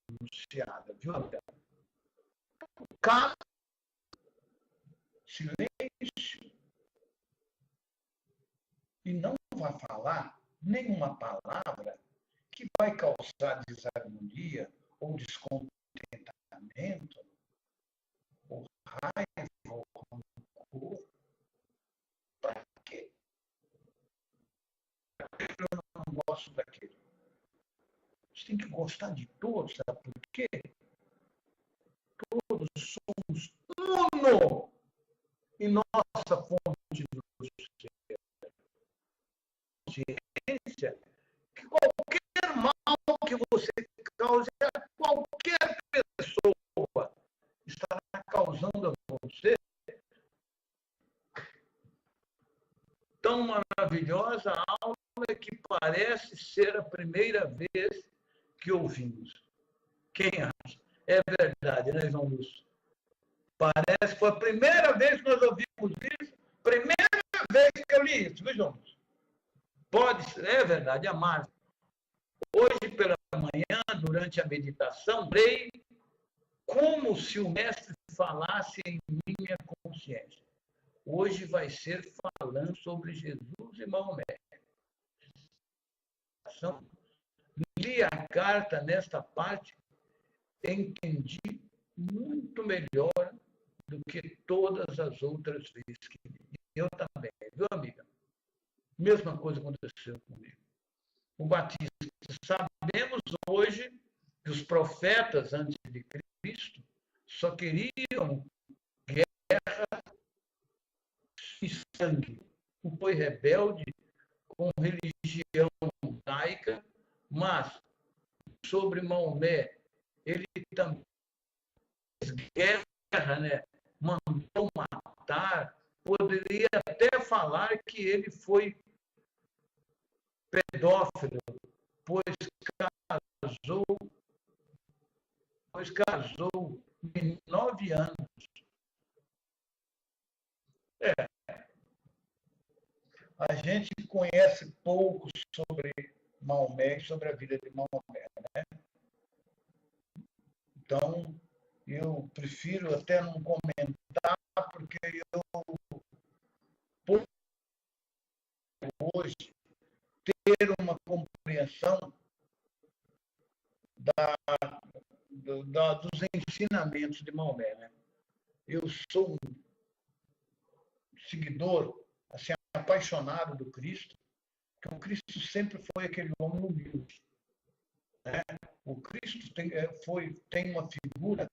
pronunciada, viu, André? Cala, silêncio, e não vai falar nenhuma palavra que vai causar desarmonia ou descontentamento, ou raiva, ou rancor. Para quê? Eu não gosto daquele. Você tem que gostar de todos, sabe por quê? Todos somos uno em nossa fonte do ser. Consciência que qualquer mal que você cause a qualquer pessoa estará causando a você tão maravilhosa aula que parece ser a primeira vez que ouvimos. Quem acha? É verdade, né, João Lúcio? Parece que foi a primeira vez que nós ouvimos isso, primeira vez que eu li isso, viu, João Lúcio? Pode ser, é verdade, amar. Hoje pela manhã, durante a meditação, leio como se o mestre falasse em minha consciência. Hoje vai ser falando sobre Jesus e Maomé. Li a carta nesta parte, entendi muito melhor do que todas as outras vezes que li. Eu também, viu, amiga? Mesma coisa aconteceu comigo. O Batista, sabemos hoje que os profetas antes de Cristo só queriam guerra e sangue. Foi rebelde com religião judaica, mas sobre Maomé, ele também fez guerra, né? Mandou matar, poderia até falar que ele foi pedófilo, pois casou em 9 anos. A gente conhece pouco sobre Maomé e sobre a vida de Maomé, né? Então, eu prefiro até não comentar, porque eu hoje ter uma compreensão dos ensinamentos de Maomé, né? Eu sou um seguidor, assim, apaixonado do Cristo, porque o Cristo sempre foi aquele homem humilde, né? O Cristo tem uma figura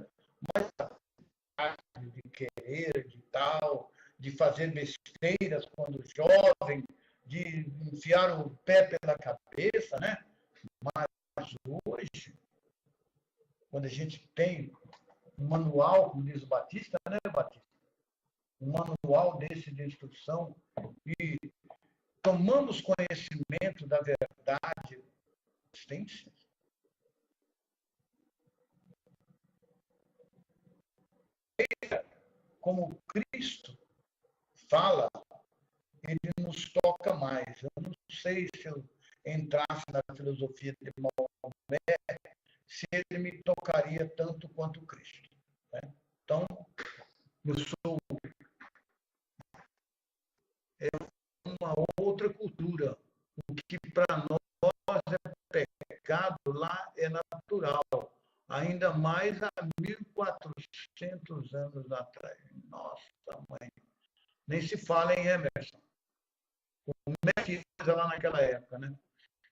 mais de querer, de tal, de fazer besteiras quando jovem, de enfiar o pé pela cabeça, né? Mas hoje, quando a gente tem um manual, como diz o Batista, né, Batista? Um manual desse de instrução e tomamos conhecimento da verdade. Tem sim. Como Cristo fala, ele nos toca mais. Eu não sei se eu entrasse na filosofia de Maomé, se ele me tocaria tanto quanto Cristo. Né? Então, eu sou uma outra cultura. O que para nós é pecado, lá é natural. Ainda mais há 1.400 anos atrás. Nossa, mãe. Nem se fala em Emerson. Como é que coisa lá naquela época, né?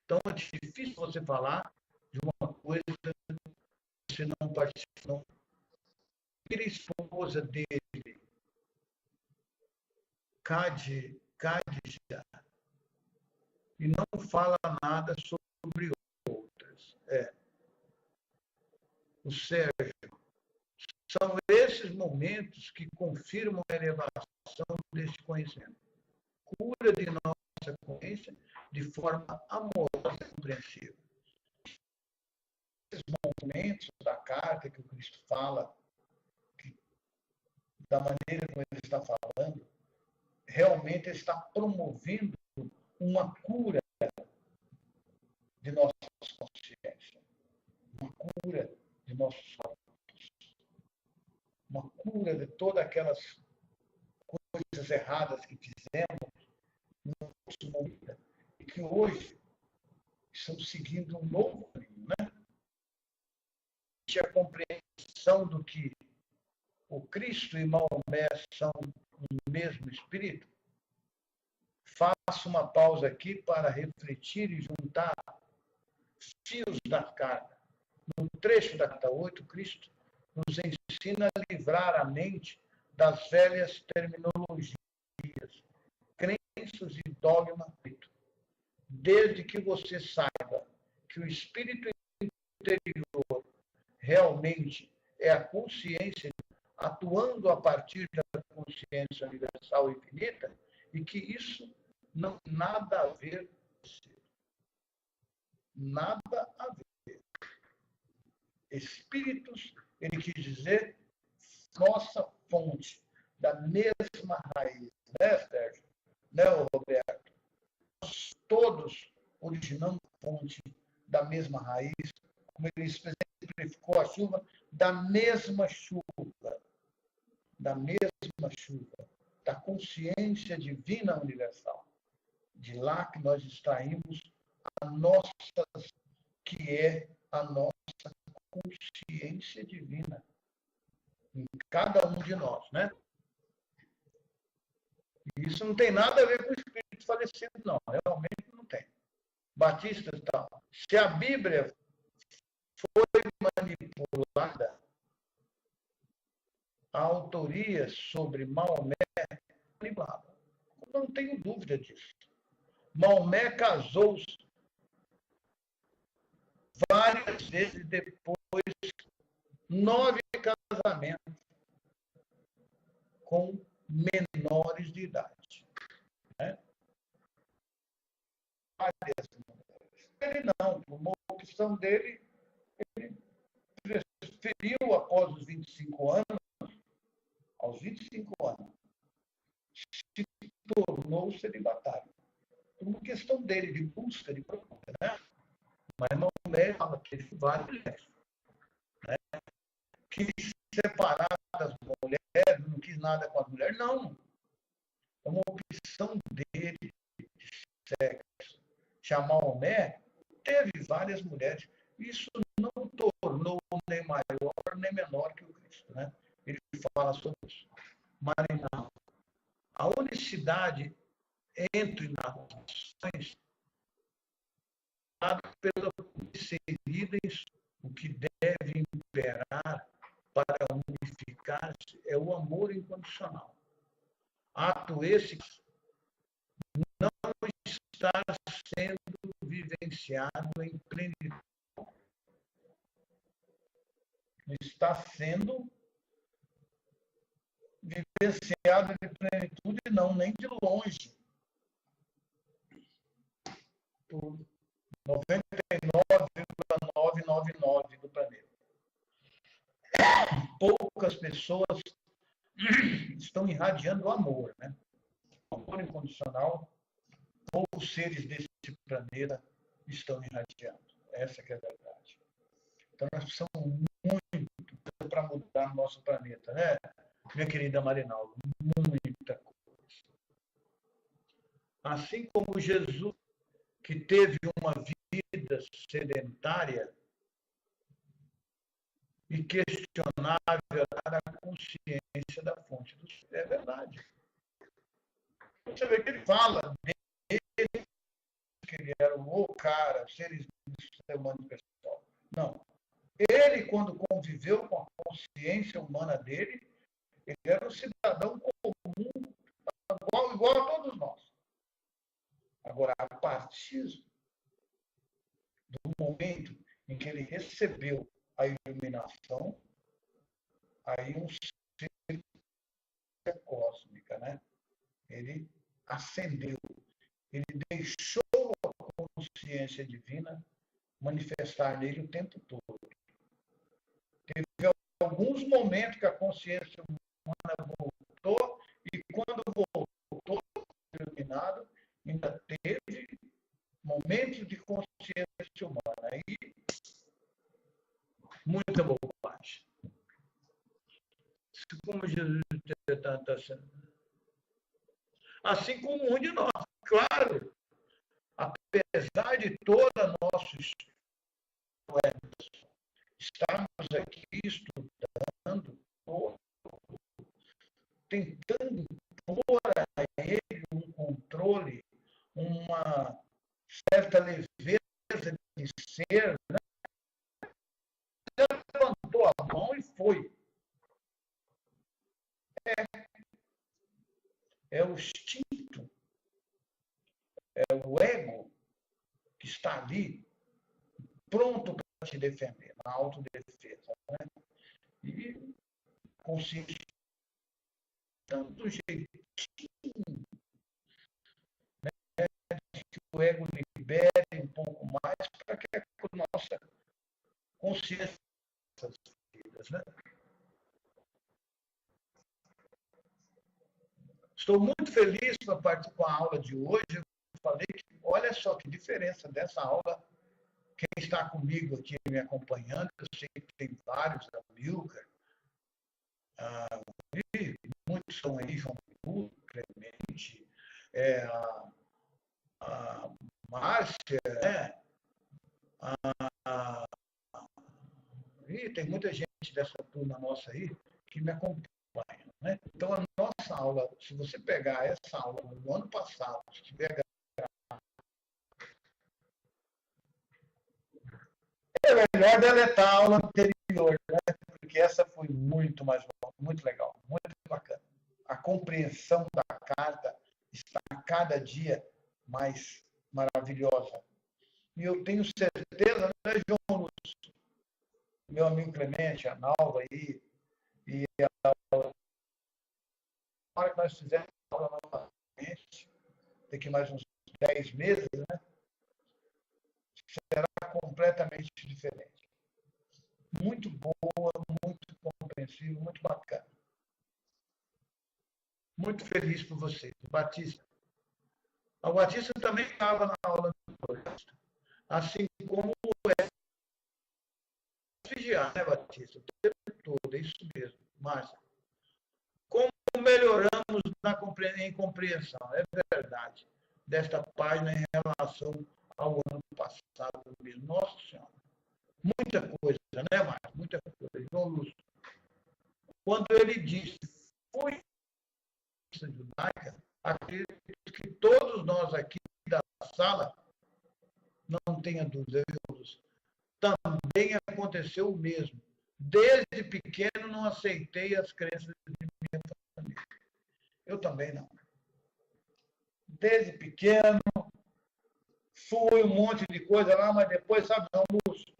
Então, é difícil você falar de uma coisa que você não participou. A esposa dele, Khadija, e não fala nada sobre outras. O Sérgio. São esses momentos que confirmam a elevação desse conhecimento. Cura de nossa consciência de forma amorosa e compreensiva. Esses momentos da carta que o Cristo fala, da maneira como ele está falando, realmente está promovendo uma cura de nossas consciências, uma cura de nossos corpos, uma cura de todas aquelas coisas erradas que fizemos no nosso momento e que hoje estão seguindo um novo caminho, né? A compreensão do que o Cristo e Maomé são um mesmo espírito. Faço uma pausa aqui para refletir e juntar fios da carta. No trecho da carta 8, Cristo nos ensina a livrar a mente das velhas terminologias, crenças e dogma, desde que você saiba que o espírito interior realmente é a consciência atuando a partir da consciência universal e infinita, e que isso não tem nada a ver com você. Nada a ver. Espíritos, ele quis dizer, nossa fonte, da mesma raiz, né, Sérgio? Né, Roberto? Nós todos originamos fonte da mesma raiz, como ele exemplificou a chuva, da mesma chuva, da consciência divina universal. De lá que nós extraímos a nossa, que é a nossa consciência divina em cada um de nós, né? E isso não tem nada a ver com o espírito falecido, não. Realmente não tem. Batista e tal. Se a Bíblia foi manipulada, a autoria sobre Maomé é manipulada. Eu não tenho dúvida disso. Maomé casou-se várias vezes depois, 9 casamentos com menores de idade. Né? Várias mulheres. Ele não, por uma opção dele, ele preferiu, após os 25 anos, aos 25 anos, se tornou celibatário. Por uma questão dele, de busca, de procura, né? Mas Maomé fala que ele várias mulheres. Né? Quis separar das mulheres, não quis nada com as mulheres, não. É uma opção dele de sexo. Maomé teve várias mulheres. Isso não tornou nem maior nem menor que o Cristo. Né? Ele fala sobre isso. Mas não. A unicidade entre nações pela inserida o que deve imperar para unificar-se é o amor incondicional. Ato esse não está sendo vivenciado em plenitude. está sendo vivenciado de plenitude, não, nem de longe. Por 99,999 do planeta. Poucas pessoas estão irradiando o amor, né? O amor incondicional, poucos seres desse planeta estão irradiando. Essa que é a verdade. Então, nós precisamos muito para mudar o nosso planeta, né, minha querida Marinaldo? Muita coisa. Assim como Jesus, que teve uma vida sedentária e questionável a consciência da fonte do ser. É verdade. Você vê que ele fala dele, que ele era o cara, seres humanos pessoal. Não. Ele, quando conviveu com a consciência humana dele, ele era um cidadão comum, igual a todos nós. Agora, a partir do momento em que ele recebeu a iluminação, aí um ser cósmica, né? Ele ascendeu, ele deixou a consciência divina manifestar nele o tempo todo. Teve alguns momentos que a consciência humana voltou, e quando voltou iluminado, ainda teve momentos de consciência humana. Aí, muita bobagem. Como Jesus está assim como um de nós. Claro, apesar de toda a nossa história, estarmos aqui estudando, tentando pôr a ele um controle, uma certa leveza de ser, né? Ele levantou a mão e foi. É o instinto, é o ego que está ali, pronto para te defender, na autodefesa. Né? E consciente tanto jeitinho, né, que o ego libere um pouco mais para que a nossa consciência essas vidas, né? Estou muito feliz para participar da aula de hoje. Eu falei que, olha só que diferença dessa aula. Quem está comigo aqui me acompanhando, eu sei que tem vários, a Milker, e muitos estão aí, João Paulo, Clemente, a Márcia, né? E tem muita gente dessa turma nossa aí que me acompanha. Né? Então, a nossa aula, se você pegar essa aula do ano passado, se tiver é melhor deletar a aula anterior, né? Porque essa foi muito mais muito legal, muito bacana. A compreensão da carta está a cada dia mais maravilhosa. E eu tenho certeza, né, João Lúcio, meu amigo Clemente, a Nalva aí, e a hora que nós fizermos a aula novamente, daqui mais uns 10 meses, né, será completamente diferente. Muito boa, muito compreensiva, muito bacana. Muito feliz por vocês. Batista. O Batista também estava na aula do projeto, assim como é vigiar, né, Batista? O tempo todo, é isso mesmo. Márcia. Como melhoramos em compreensão, é verdade, desta página em relação ao ano passado mesmo. Nossa Senhora. Muita coisa, né, Márcia? Muita coisa. João Lúcio. Quando ele disse, fui judaica, acredito que todos nós aqui da sala, não tenha dúvida, também aconteceu o mesmo. Desde pequeno não aceitei as crenças de minha família. Eu também não. Desde pequeno, fui um monte de coisa lá, mas depois, sabe, não, Lúcio,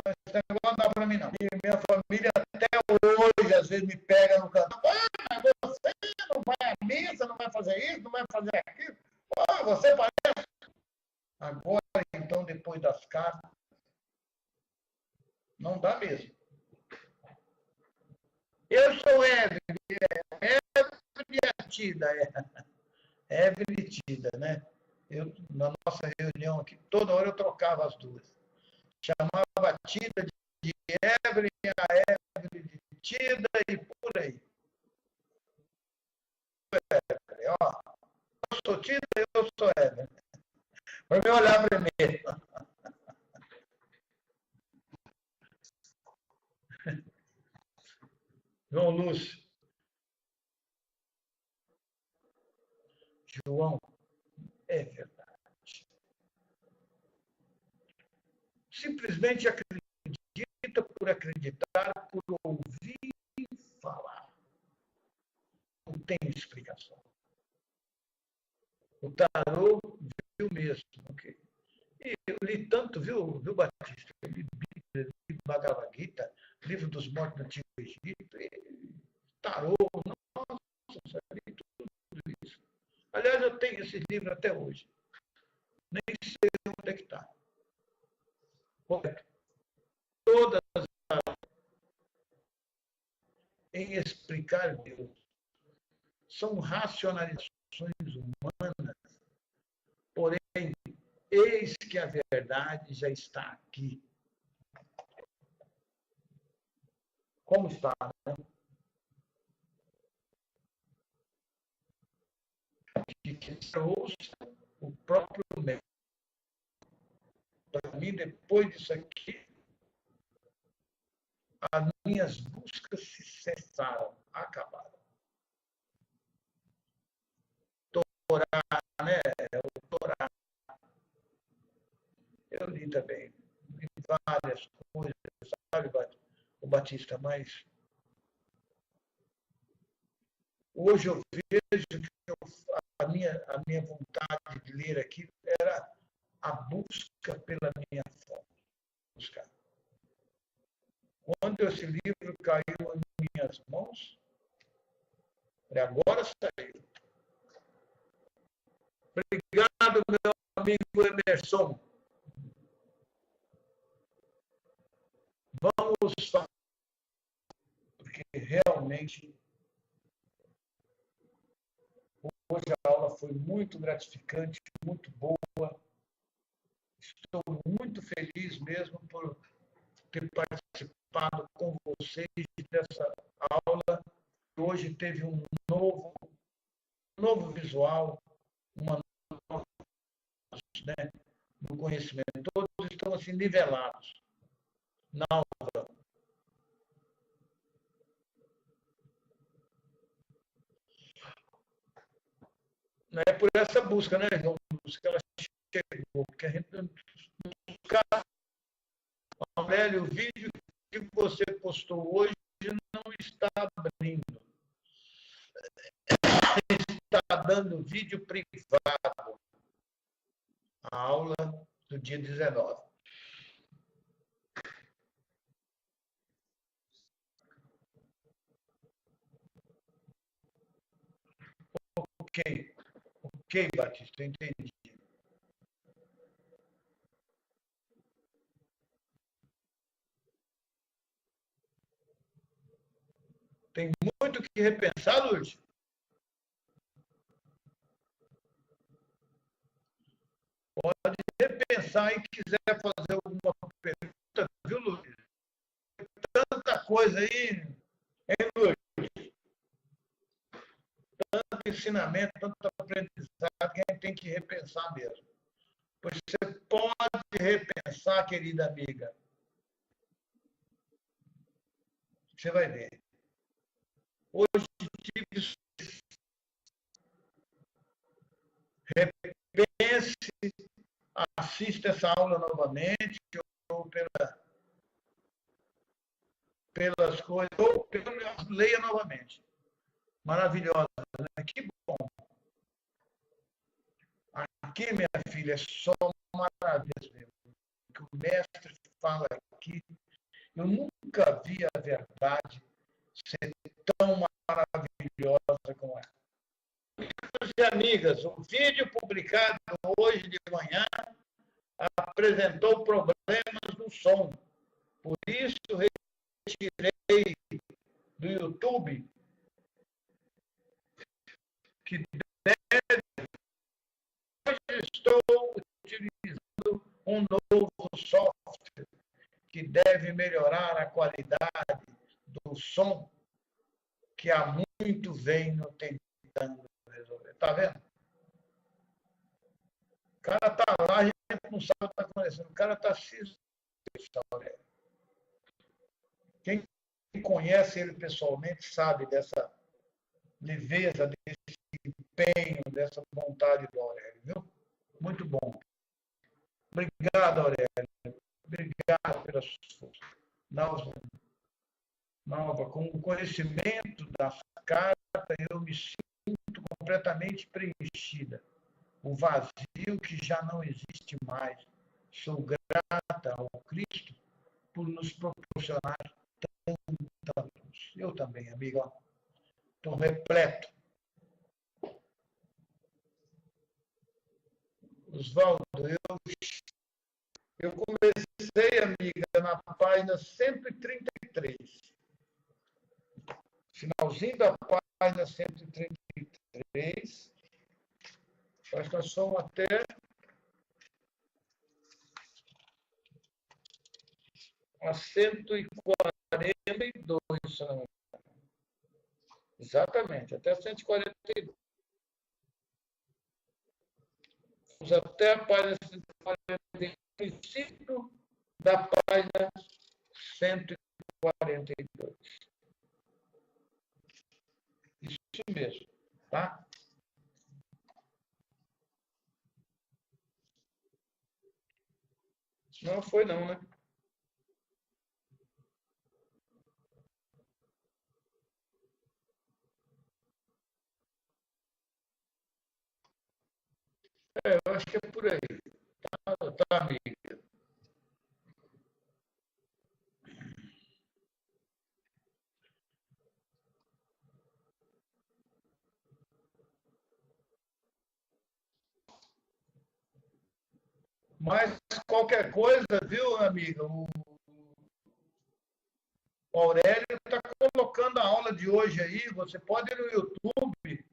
esse negócio não dá para mim, não. E minha família até hoje, às vezes, me pega no canto. Mas você não vai à missa, não vai fazer isso, não vai fazer aquilo. Você parece. Agora, então, depois das cartas, não dá mesmo. Eu sou Evelyn Tida, Evelyn Tida, né? Na nossa reunião aqui, toda hora eu trocava as duas. Chamava a Tida de Evelyn, a Evelyn de Tida e por aí. Evelyn, ó, eu sou Tida, eu sou Evelyn. Para me olhar primeiro. João Lúcio. João, é verdade. Simplesmente acredita por acreditar, por ouvir falar. Não tem explicação. O tarô viu mesmo. Okay? E eu li tanto, viu Batista? Eu li Bíblia, li Bhagavad Gita, Livro dos Mortos do Antigo Egito, tarô, nossa, eu li tudo isso. Aliás, eu tenho esse livro até hoje. Nem sei onde é que está. Correto. Todas em explicar Deus são racionalizações humanas, porém, eis que a verdade já está aqui. Como está, né? De que trouxe o próprio mestre. Para mim, depois disso aqui, as minhas buscas se cessaram, acabaram. Torá, né? O Torá. Eu li também, li várias coisas, sabe, o Batista, mas hoje eu vejo que a minha vontade de ler aqui era a busca pela minha fonte. Buscar. Quando esse livro caiu em minhas mãos, agora saiu. Obrigado, meu amigo Emerson. Vamos falar, porque realmente hoje a aula foi muito gratificante, muito boa. Estou muito feliz mesmo por ter participado com vocês dessa aula. Hoje teve um novo visual, uma nova, né, no conhecimento. Todos estão assim nivelados na aula. Não é por essa busca, né, João? Que ela chegou, porque a gente buscar. Aurélio, o vídeo que você postou hoje não está abrindo. Está dando vídeo privado. A aula do dia 19. Ok, Batista, entendi. Tem muito que repensar, Lourdes. Pode repensar e quiser fazer alguma pergunta, viu, Lourdes? Tanta coisa aí, hein, Lourdes? Tanto ensinamento, tanto aprendizado que a gente tem que repensar mesmo. Pois você pode repensar, querida amiga. Você vai ver. Hoje tive. Repense, assista essa aula novamente, ou pelas coisas, ou leia novamente. Maravilhosa, né? Que bom. Aqui, minha filha, é só maravilhas mesmo. Que o mestre fala aqui, eu nunca vi a verdade ser tão maravilhosa como essa. Amigos e amigas, o vídeo publicado hoje de manhã apresentou problemas no som. Por isso, retirei do YouTube, que hoje estou utilizando um novo software que deve melhorar a qualidade do som que há muito venho tentando resolver. Está vendo? O cara está lá, a gente não sabe o que está acontecendo. O cara está se... Quem conhece ele pessoalmente sabe dessa leveza, desse empenho, dessa vontade do Aurélio, viu? Muito bom. Obrigado, Aurélio. Obrigado pelas suas nova. Com o conhecimento da carta, eu me sinto completamente preenchida. O vazio que já não existe mais. Sou grata ao Cristo por nos proporcionar tanta luz. Eu também, amiga. Estou repleto. Oswaldo, eu comecei, amiga, na página 133. Finalzinho da página 133. Acho que nós somos até a 142, se não me engano. Exatamente, até 142. Vamos até a página 145 da página 142. Isso mesmo, tá? Não foi não, né? Eu acho que é por aí. Tá, amiga? Mas qualquer coisa, viu, amiga? O Aurélio está colocando a aula de hoje aí. Você pode ir no YouTube,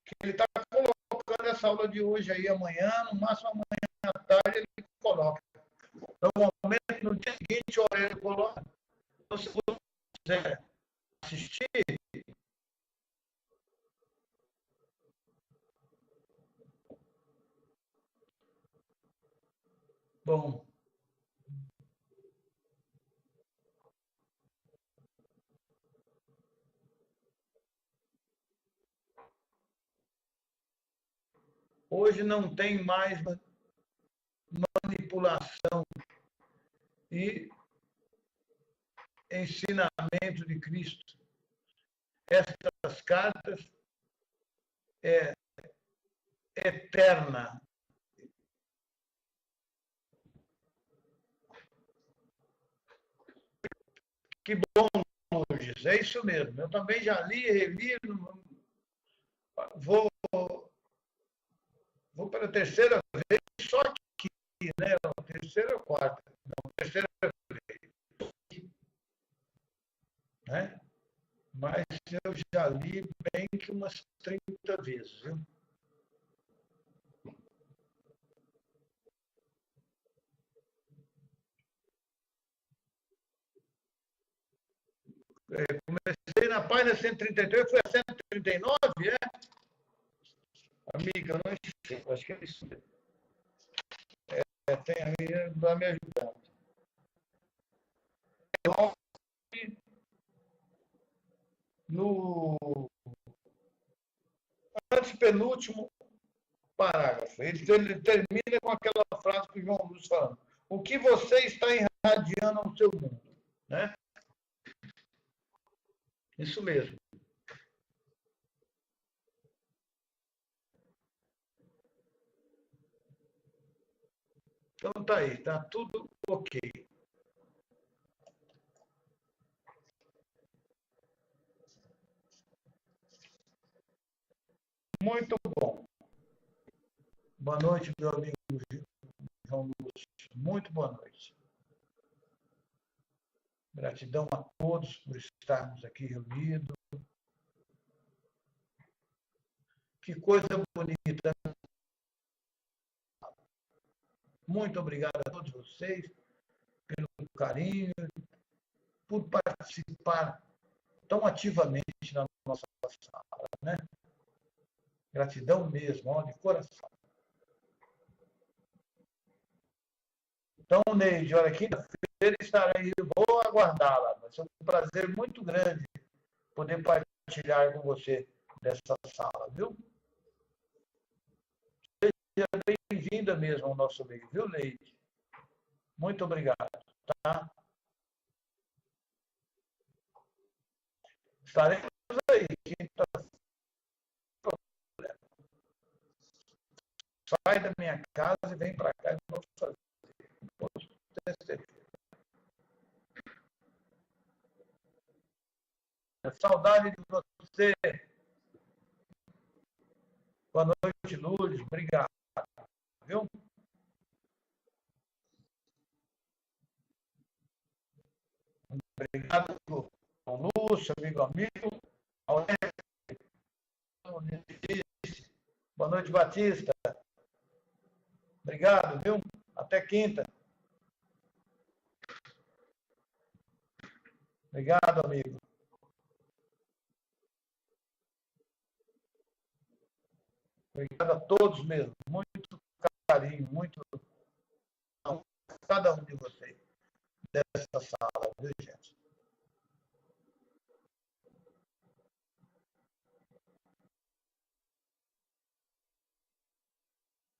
que ele está colocando essa aula de hoje aí amanhã, no máximo amanhã à tarde ele coloca. Normalmente no dia seguinte o Aurélio coloca. Então, se você quiser assistir, bom. Hoje não tem mais manipulação e ensinamento de Cristo. Estas cartas é eterna. Que bom, Lourdes, é isso mesmo. Eu também já li, revi, vou pela terceira vez, só que, né? Terceira ou quarta? Não, terceira vez. Né? Mas eu já li bem que umas 30 vezes, viu? Comecei na página 133, fui a 139, é? Amiga, eu não sei, acho que é isso mesmo. Tem a minha, vai me ajudando. No antepenúltimo parágrafo, ele termina com aquela frase que o João Luz falando. O que você está irradiando ao seu mundo, né? Isso mesmo. Então tá aí, tá tudo Ok. Muito bom. Boa noite, meu amigo João Lúcio. Muito boa noite. Gratidão a todos por estarmos aqui reunidos. Que coisa bonita. Muito obrigado a todos vocês pelo carinho, por participar tão ativamente na nossa sala, né? Gratidão mesmo, ó, de coração. Então, Neide, olha, quinta-feira estarei, vou aguardá-la. Vai ser um prazer muito grande poder partilhar com você dessa sala, viu? Seja bem-vinda mesmo ao nosso meio, viu, Neide? Muito obrigado, tá? Estaremos aí, quinta-feira. Sai da minha casa e vem para cá e vamos fazer. Saudade de você. Boa noite, Lourdes. Obrigado. Viu? Obrigado, João Lúcio, amigo. Boa noite, Batista. Obrigado, viu? Até quinta. Obrigado, amigo. Obrigado a todos mesmo. Muito carinho, muito cada um de vocês dessa sala, viu, gente?